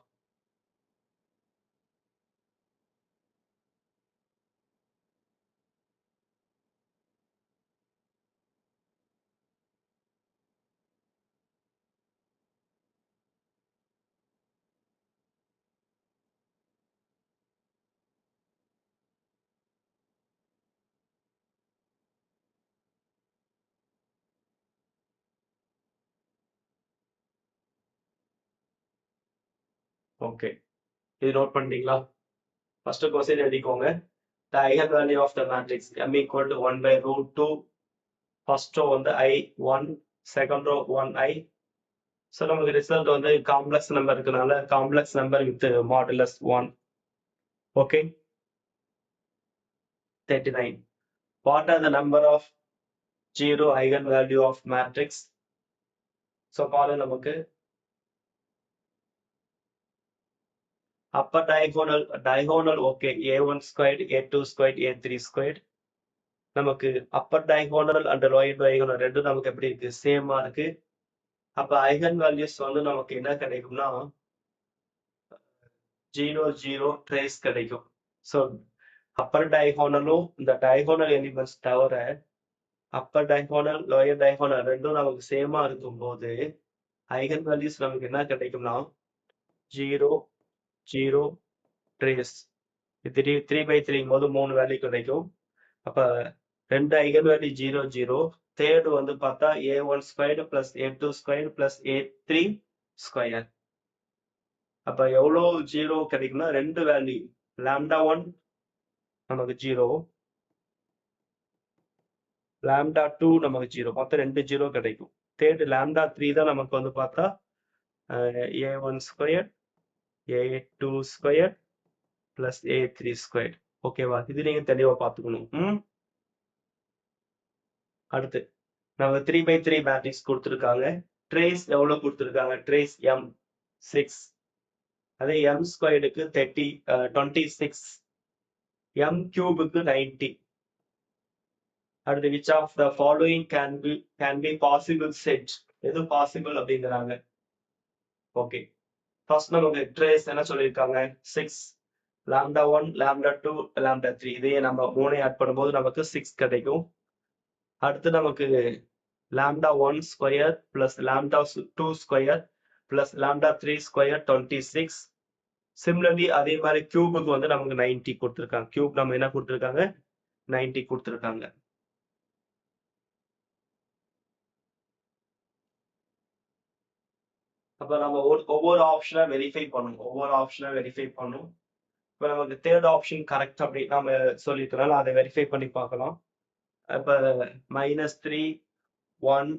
ஓகே, இது நோட் பண்ணிட்டீங்களா? ஃபர்ஸ்ட் கொஸ்டின் எழுதிக்கோங்க. The eigenvalue of the matrix m equal to 1 by root 2. First row வந்து I1, second row 1I. So நமக்கு ரிசல்ட் வந்து காம்ப்ளெக்ஸ் நம்பர் இருக்கனால complex number with modulus 1. Okay, 39. What are the number of zero eigenvalue of matrix? So பாருங்க, நமக்கு upper diagonal okay, a1 squared, a2 squared, a3 squared. நமக்கு upper diagonal and lower diagonal ரெண்டும் நமக்கு எப்படி இருக்கு? சேமா இருக்கு. அப்ப ஐகன் வேல்யூஸ் வந்து நமக்கு என்ன கிடைக்கும்னா 0 0 ட்ரேஸ் கிடைக்கும். ஸோ அப்பர் டயகோனலும் இந்த டயகோனல் எலிமெண்ட்ஸ் தவிர அப்பர் டயகோனல் லோயர் டயகோனல் ரெண்டும் நமக்கு சேமா இருக்கும் போது ஐகன் வேல்யூஸ் நமக்கு என்ன கிடைக்கும்னா 0 0 ட்ரேஸ். 3/3 போது 3 வேல்யூ கிடைக்கும். அப்ப ரெண்டு ஐகன் வேல்யூ 0 0. தேர்டு வந்து பார்த்தா a1 squared plus a2 squared plus a3 square. அப்ப எவ்வளவு 0 கிடைக்கும்னா ரெண்டு வேல்யூ λ1 நமக்கு 0, λ2 நமக்கு 0, மொத்தம் 2 0 கிடைக்கும். தேர்டு λ3 தான் நமக்கு வந்து பார்த்தா a1 square a2 square plus a3 square. ஓகேவா? இது நீங்க தெளிவா பார்த்துக்கணும். அடுத்து நமக்கு 3/3 மேட்ரிக்ஸ் கொடுத்துருக்காங்க. ட்ரேஸ் எவ்வளவு கொடுத்துருக்காங்க? Trace m 6. அதே m ஸ்கொயர்டுக்கு 26, m கியூபுக்கு 90. அடுத்து which of the following can be possible set? எது பாசிபிள் அப்படிங்கிறாங்க. ஓகே, ஃபர்ஸ்ட் நமக்கு ட்ரேஸ் என்ன சொல்லியிருக்காங்க? 6, λ1, λ2, λ3. இதையே நம்ம 3 ஆட் பண்ணும்போது நமக்கு 6 கிடைக்கும். அடுத்து நமக்கு λ1 square plus λ2 square plus λ3 square 26. Similarly அதே மாதிரி கியூபுக்கு வந்து நமக்கு 90 கொடுத்துருக்காங்க. கியூப் நம்ம என்ன கொடுத்துருக்காங்க? 90 கொடுத்துருக்காங்க. அப்ப நம்ம ஒவ்வொரு ஆப்ஷனா வெரிஃபை பண்ணணும். இப்ப நமக்கு தேர்ட் ஆப்ஷன் கரெக்ட் அப்படி நம்ம சொல்லிட்டனால அதை வெரிஃபை பண்ணி பார்க்கலாம். இப்ப -3 1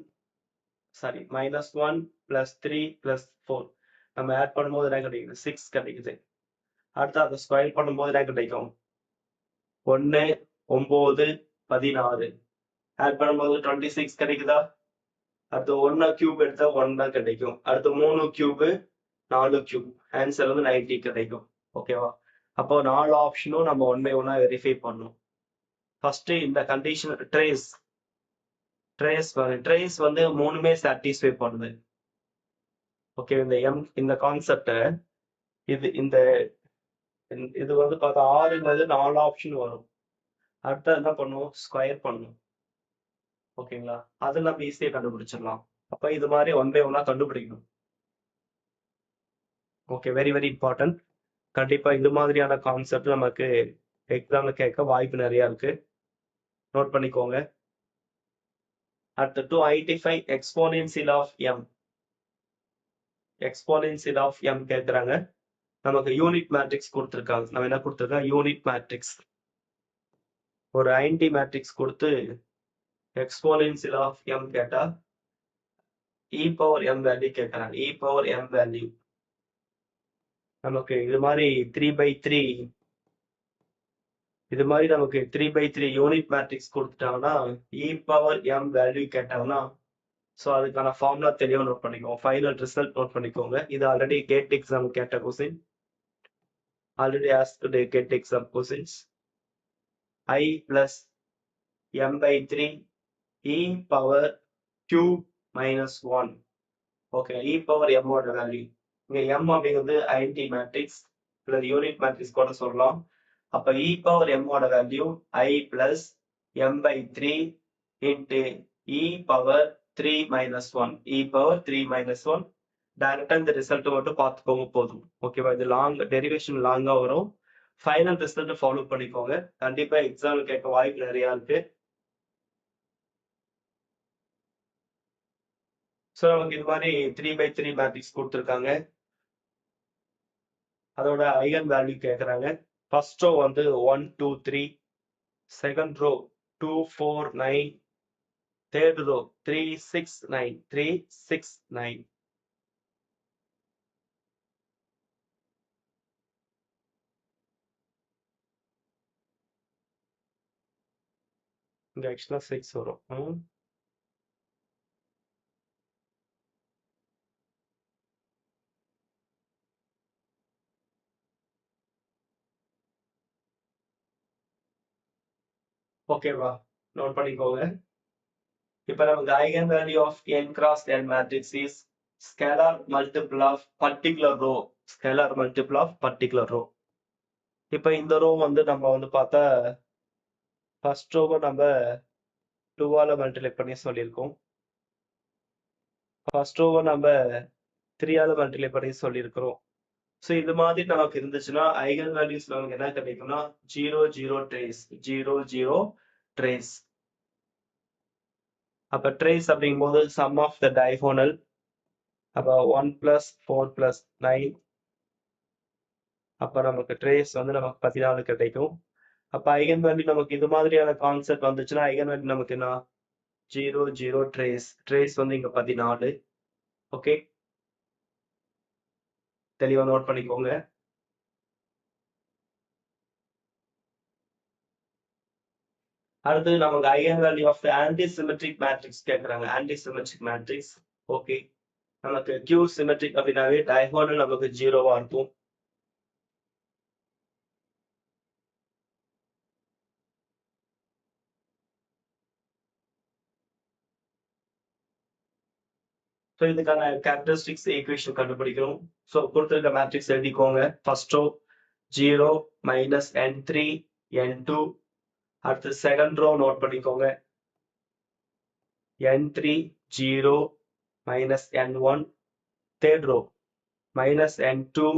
சாரி -1 + 3 + 4 நம்ம ஆட் பண்ணும்போது என்ன கிடைக்குது? 6 கிடைக்குது. அடுத்து அதை ஸ்கொயர் பண்ணும்போது என்ன கிடைக்கும்? 1 9 16 ஆட் பண்ணும்போது 26 கிடைக்குதா? அடுத்து 1 கியூப் எடுத்தா 1 தான் கிடைக்கும். அடுத்து 3 கியூப் 4 கியூப், ஆன்சர் வந்து 90 கிடைக்கும். ஓகேவா? அப்போ 4 ஆப்ஷனும் நம்ம 1 by 1 வெரிஃபை பண்ணணும். ஃபர்ஸ்ட் இந்த கண்டிஷன் ட்ரேஸ் வந்து மூணுமே சாட்டிஸ்ஃபை பண்ணுது. ஓகே, இந்த கான்செப்ட இது வந்து பார்த்தா 6 வந்து 4 ஆப்ஷன் வரும். அடுத்து என்ன பண்ணுவோம்? ஸ்கொயர் பண்ணும். ஓகேங்களா? அது நம்ம ஈஸியா கண்டுபிடிச்சிடலாம். அப்ப இது மாதிரி 1 by 1 கண்டுபிடிக்கணும். Okay, very very important. கண்டிப்பா இது மாதிரியான கான்செப்ட் நமக்கு எக்ஸாம்ல கேட்க வாய்ப்பு நிறைய இருக்கு. நோட் பண்ணிக்கோங்க. அடுத்து to identify exponential of m. Exponential of m கேட்குறாங்க. நமக்கு யூனிட் மேட்ரிக்ஸ் கொடுத்துருக்காங்க. நம்ம என்ன கொடுத்துருக்கோம்? Unit matrix. ஒரு ஐடென்டி மேட்ரிக்ஸ் கொடுத்து எக்ஸ்போனென்ஷியல் ஆஃப் m கேட்டா e பவர் m வேல்யூ கேட்கறாங்க. e பவர் m வேல்யூ நமக்கு இது மாதிரி 3/3 நமக்கு 3/3 யூனிட் மேட்ரிக்ஸ் கொடுத்துட்டாங்கன்னா e பவர் m வேல்யூ கேட்டாங்கன்னா ஸோ அதுக்கான ஃபார்முலா தெளிவாக நோட் பண்ணிக்கோங்க. ஃபைனல் ரிசல்ட் நோட் பண்ணிக்கோங்க. இது ஆல்ரெடி கேட் எக்ஸாம் கேட்ட question. Already asked GATE exam questions. I plus m by 3 e power cube minus 1. Okay, e power m ஓட value இங்க m அப்படிங்கிறது ஐடென்டி மேட்ரிக்ஸ் அல்லது யூனிட் மேட்ரிக்ஸ் கூட சொல்லலாம். அப்ப e power m ஓட value I plus m by 3 into e power 3 minus 1. e power 3 minus 1. டைரக்டா இந்த ரிசல்ட் மட்டும் பார்த்துக்கோங்க போதும். ஓகேவா? இது லாங் டெரிவேஷன் லாங்கா வரும். ஃபைனல் ரிசல்ட் ஃபாலோ பண்ணிக்கோங்க. கண்டிப்பா எக்ஸாம் கேட்க வாய்ப்பு நிறைய இருக்கு. ஸோ நமக்கு இது மாதிரி 3/3 மேட்ரிக்ஸ் கொடுத்துருக்காங்க. அதோட ஐகன் வேல்யூ கேட்குறாங்க. ஃபர்ஸ்ட் ரோ வந்து 1 2 3, செகண்ட் ரோ 2 4 9, தேர்ட் ரோ 3 6 9 3 6 9. இங்க ஆக்சுவலா 6 வரும். ஓகேவா? நோட் பண்ணிக்கோங்க. இப்ப நமக்கு eigen value of n cross n matrix is scalar multiple of particular row. scalar multiple of particular row. இப்ப இந்த ரோ வந்து நம்ம வந்து பார்த்தா ஃபர்ஸ்ட் ரோவை நம்ம 2ஆல மல்டிப்ளை பண்ணி சொல்லியிருக்கோம். ஃபர்ஸ்ட் ரோவை நம்ம 3ஆல மல்டிப்ளை பண்ணி சொல்லியிருக்கிறோம். ஸோ இது மாதிரி நமக்கு இருந்துச்சுன்னா ஐகன் வேல்யூஸ் நமக்கு என்ன கிடைக்கும்னா 0 0 ட்ரேஸ் 0 0 ட்ரேஸ். அப்ப ட்ரேஸ் அப்படிங்கும்போது சம் ஆஃப் த டைகோனல். அப்ப 1 + 4 + 9. அப்ப நமக்கு ட்ரேஸ் வந்து நமக்கு 14 கிடைக்கும். அப்ப ஐகன் வேல்யூ நமக்கு இது மாதிரியான கான்செப்ட் வந்துச்சுன்னா ஐகன் வேல்யூ நமக்கு என்ன 0 0 ட்ரேஸ். ட்ரேஸ் வந்து இங்க 14. ஓகே, தெளிவா நோட் பண்ணிக்கோங்க. அடுத்து நமக்கு eigen value of anti symmetric matrix கேட்கறாங்க. Anti symmetric matrix. ஓகே, நமக்கு Q சிமெட்ரிக் அப்படின்னாவே டைகோனல் நமக்கு 0வா இருக்கும். ஸோ இதுக்கான கேரக்டரிஸ்டிக்ஸ் ஈக்குவேஷன் கண்டுபிடிக்கணும். ஸோ கொடுத்துருக்க மேட்ரிக்ஸ் எழுதிக்கோங்க. First row 0 minus n3 n2. அடுத்து செகண்ட் ரோ நோட் பண்ணிக்கோங்க. n3 0 minus n1. Third row minus n2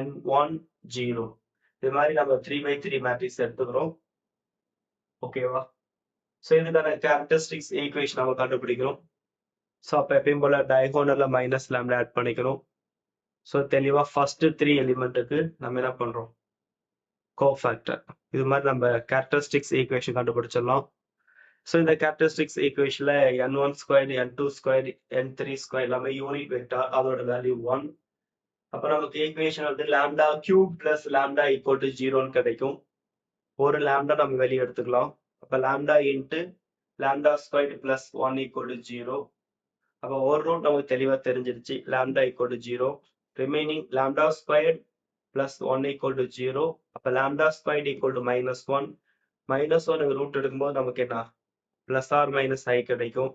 n1 0. இது மாதிரி நம்ம 3/3 மேட்ரிக்ஸ் எடுத்துக்கிறோம். ஓகேவா? ஸோ இதுக்கான கேரக்டரிஸ்டிக்ஸ் ஈக்குவேஷன் நம்ம கண்டுபிடிக்கணும். ஸோ அப்போ எப்பயும் போல டயகோனல்ல மைனஸ் லாம்டா ஆட் பண்ணிக்கணும். ஸோ தெளிவாக ஃபர்ஸ்ட் 3 எலிமெண்ட்டுக்கு நம்ம என்ன பண்றோம் கோஃபேக்டர். இது மாதிரி நம்ம கேரக்டரிஸ்டிக்ஸ் ஈக்குவேஷன் கண்டுபிடிச்சிடலாம். ஸோ இந்த கேரக்டரிஸ்டிக்ஸ் ஈக்குவேஷன்ல n1² n2² n3² எல்லாமே யூனிட் வெக்டார், அதோட வேல்யூ 1. அப்போ நமக்கு ஈக்குவேஷன் வந்து lambda cube plus lambda equal to 0ன்னு கிடைக்கும். ஒரு லாம்டா நம்ம வெளியே எடுத்துக்கலாம். அப்போ லாம்டா இன்ட்டு லாம்டா² பிளஸ் 1 ஈக்குவல் டு 0. அப்போ ஒரு ரூட் நமக்கு தெளிவாக தெரிஞ்சிருச்சு. Lambda equal to 0. ரிமைனிங் லாம்டா² பிளஸ் 1 ஈக்குவல் டு 0. அப்போ லாம்டா² ஈக்குவல் டு -1. -1 ரூட் எடுக்கும்போது நமக்கு என்ன பிளஸ் ஆர் மைனஸ் ஐ கிடைக்கும்.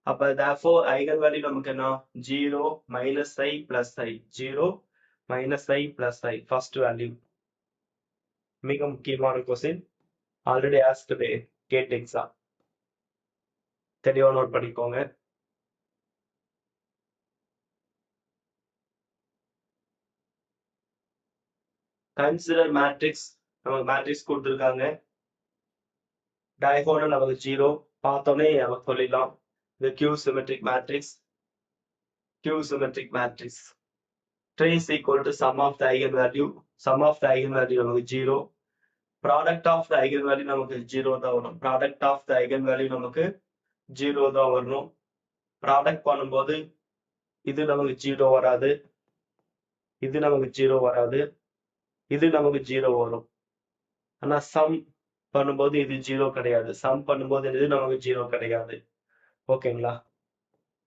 அப்போ therefore ஐகன் வேல்யூ நமக்கு என்ன 0 minus I plus I 0 minus I plus I first value. மிக முக்கியமான question, already asked GATE exam. தெளிவாக நோட் பண்ணிக்கோங்க. Consider matrix. நமக்கு மேட்ரிக்ஸ் கொடுத்துருக்காங்க. டயகோனல் நமக்கு 0 பார்த்தோன்னே நமக்கு சொல்லிடலாம். இது Q symmetric matrix. Q symmetric matrix. Trace equal to sum of the eigenvalue. Sum of the eigenvalue நமக்கு 0. Product of the eigenvalue நமக்கு 0 தான் வரும். Product of the eigenvalue நமக்கு 0 தான் வரணும். ப்ராடக்ட் பண்ணும்போது இது நமக்கு 0 வராது, இது நமக்கு 0 வராது, இது நமக்கு 0 வரும். ஆனா சம் பண்ணும்போது இது 0 கிடையாது. சம் பண்ணும்போது இது நமக்கு 0 கிடையாது. ஓகேங்களா?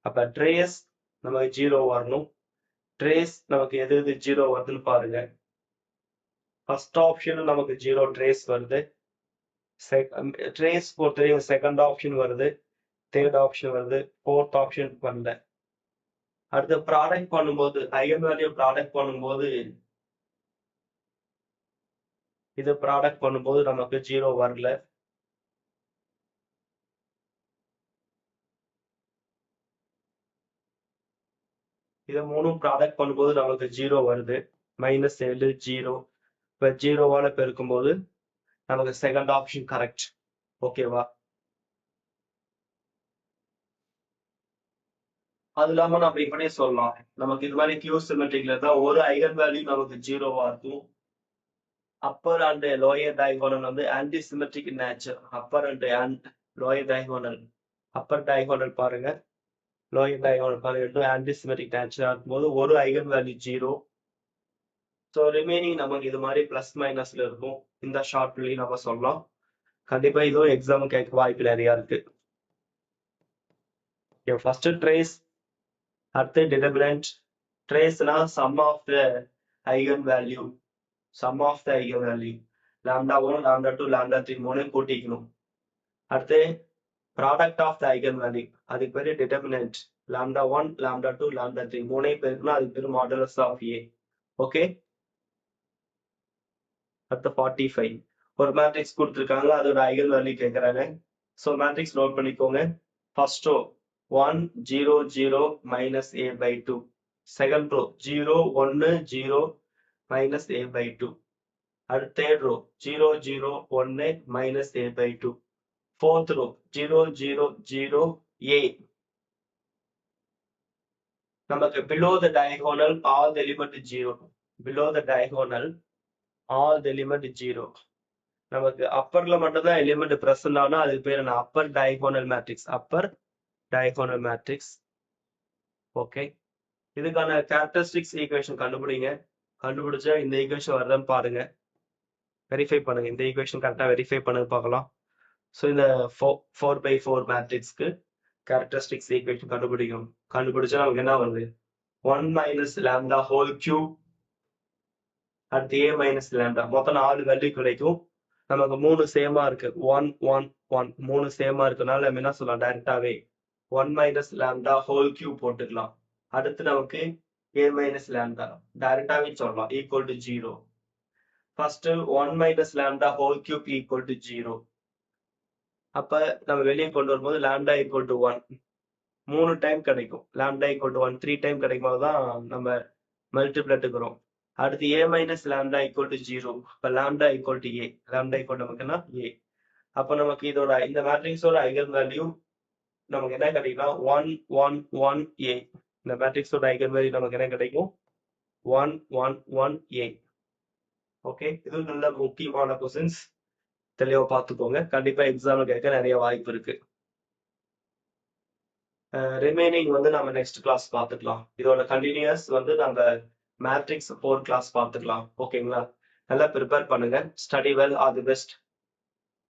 அப்ப ட்ரேஸ் நமக்கு 0 வரணும். ட்ரேஸ் நமக்கு எது 0 வருதுன்னு பாருங்க. ஃபர்ஸ்ட் ஆப்ஷன் நமக்கு 0 ட்ரேஸ் வருது. ட்ரேஸ் பொறுத்தவரைக்கும் செகண்ட் ஆப்ஷன் வருது, தேர்ட் ஆப்ஷன் வருது, ஃபோர்த் ஆப்ஷன் வரல. அடுத்து ப்ராடக்ட் பண்ணும்போது ஐகன் வேல்யூ ப்ராடக்ட் பண்ணும்போது இது ப்ராடக்ட் பண்ணும்போது நமக்கு 0 வரல. இதை மூணும் ப்ராடக்ட் பண்ணும்போது நமக்கு 0 வருது, -7 0. இப்போ 0வால பெருக்கும்போது நமக்கு செகண்ட் ஆப்ஷன் கரெக்ட். ஓகேவா? அது இல்லாம நம்ம இப்படியே சொல்லலாம், நமக்கு இது மாதிரி கியூ சிமெட்ரிக்ல தான் ஒரு ஐகன் வேல்யூ நமக்கு 0வா இருக்கும். அப்பர் அண்ட் லோயர் டயகோனல் வந்து anti symmetric nature. Upper and lower diagonal, upper diagonal பாருங்க, லோயர் டயகோனல் பாருங்க, ஆன்டி சிமெட்ரிக் நேச்சரா இருக்கும்போது ஒரு ஐகன் வேல்யூ 0. ஸோ ரிமைனிங் நமக்கு இது மாதிரி பிளஸ் மைனஸ்ல இருக்கும். இந்த ஷார்ட்லயும் நம்ம சொல்லலாம். கண்டிப்பா இதுவும் எக்ஸாம் கேட்க வாய்ப்பு நிறைய இருக்கு. ஃபர்ஸ்ட் ட்ரேஸ், அடுத்து டிடர்மினன்ட். ட்ரேஸ்னா sum of the eigen value, sum of the eigen value λ1 λ2 λ3 மூணையும் கூட்டிக்கணும். அடுத்து product of the eigen value, அதுக்கு பேரு டிடர்மினன்ட். λ1 λ2 λ3 மூணையும் பெருக்கணும், அதுக்கு பேரு மாடுலஸ் ஆஃப் ஏ. ஓகே. அடுத்து 45, ஒரு மேட்ரிக்ஸ் கொடுத்துருக்காங்க, அதோட ஐகன் வேல்யூ கேட்கறாங்க. ஸோ மேட்ரிக்ஸ் நோட் பண்ணிக்கோங்க. First row 1 0 0 minus a by 2. Second row 0 1 0 minus a by 2. அடுத்த third row 0 0 1 minus a by 2. Fourth row 0 0 0 a. நமக்கு below the diagonal all the element 0. below the diagonal all the element 0. நமக்கு அப்பர்ல மட்டும் தான் element present ஆனா அதுக்கு பேர் என்ன? Upper diagonal matrix. Upper diagonal matrix. Okay. இதுக்கான கேரக்டரிஸ்டிக்ஸ் ஈக்குவேஷன் கண்டுபிடிங்க. கண்டுபிடிச்சா இந்த ஈக்குவேஷன் வருதான்னு பாருங்க, வெரிஃபை பண்ணுங்க. இந்த ஈக்குவேஷன் கரெக்டா வெரிஃபை பண்ணுங்க பார்க்கலாம். ஸோ இந்த 4x4 மேட்ரிக்ஸ்க்கு கேரக்டரிஸ்டிக்ஸ் ஈக்குவேஷன் கண்டுபிடிக்கும். கண்டுபிடிச்சா நமக்கு என்ன வருது? 1 மைனஸ் லேம்டா ஹோல் கியூப் அடுத்து a மைனஸ் லேம்டா, மொத்தம் 4 வேல்யூ கிடைக்கும். நமக்கு 3 சேமா இருக்கு, 1 1 1 3 சேமா இருக்கனால நம்ம என்ன சொல்லலாம்? டைரக்டாவே 1 மைனஸ் லேம்டா ஹோல் கியூப் போட்டுக்கலாம். அடுத்து நமக்கு a மைனஸ் லேம்டா டைரக்டாவே சொல்லலாம் ஈக்குவல் டு 0. ஃபர்ஸ்ட் 1 minus lambda whole cube equal to 0. அப்ப நம்ம வெளியே கொண்டு வரும்போது லேம்டா ஈக்குவல் டு 1 3 டைம் கிடைக்கும். லேம்டா ஈக்குவல் டு 1 3 டைம் கிடைக்கும் போது தான் நம்ம மல்டிப்ளேட்டுக்கு வரும். அடுத்து a minus lambda equal to 0. இப்போ lambda equal to a, lambda equal நமக்குன்னா a. அப்போ நமக்கு இதோட இந்த மேட்ரிக்ஸோட ஐகன் வேல்யூ நமக்கு என்ன கிடைக்கும்? 1 1 1 a. இந்த மேட்ரிக்ஸோட ஐகன் வேல்யூ நமக்கு என்ன கிடைக்கும்? 1 1 1 a. ஓகே. இது நல்ல முக்கியமான கொஸ்டின்ஸ், தெளிவா பார்த்துக்கோங்க. கண்டிப்பா எக்ஸாம்ல கேட்க நிறைய வாய்ப்பு இருக்கு. ரிமைனிங் வந்து நம்ம நெக்ஸ்ட் கிளாஸ் பார்த்துக்கலாம். இதோட கண்டினியூஸ் வந்து நம்ம மேட்ரிக்ஸ் 4 கிளாஸ் பார்த்துக்கலாம். ஓகேங்களா? நல்லா ப்ரிப்பேர் பண்ணுங்க. Study well. All the best.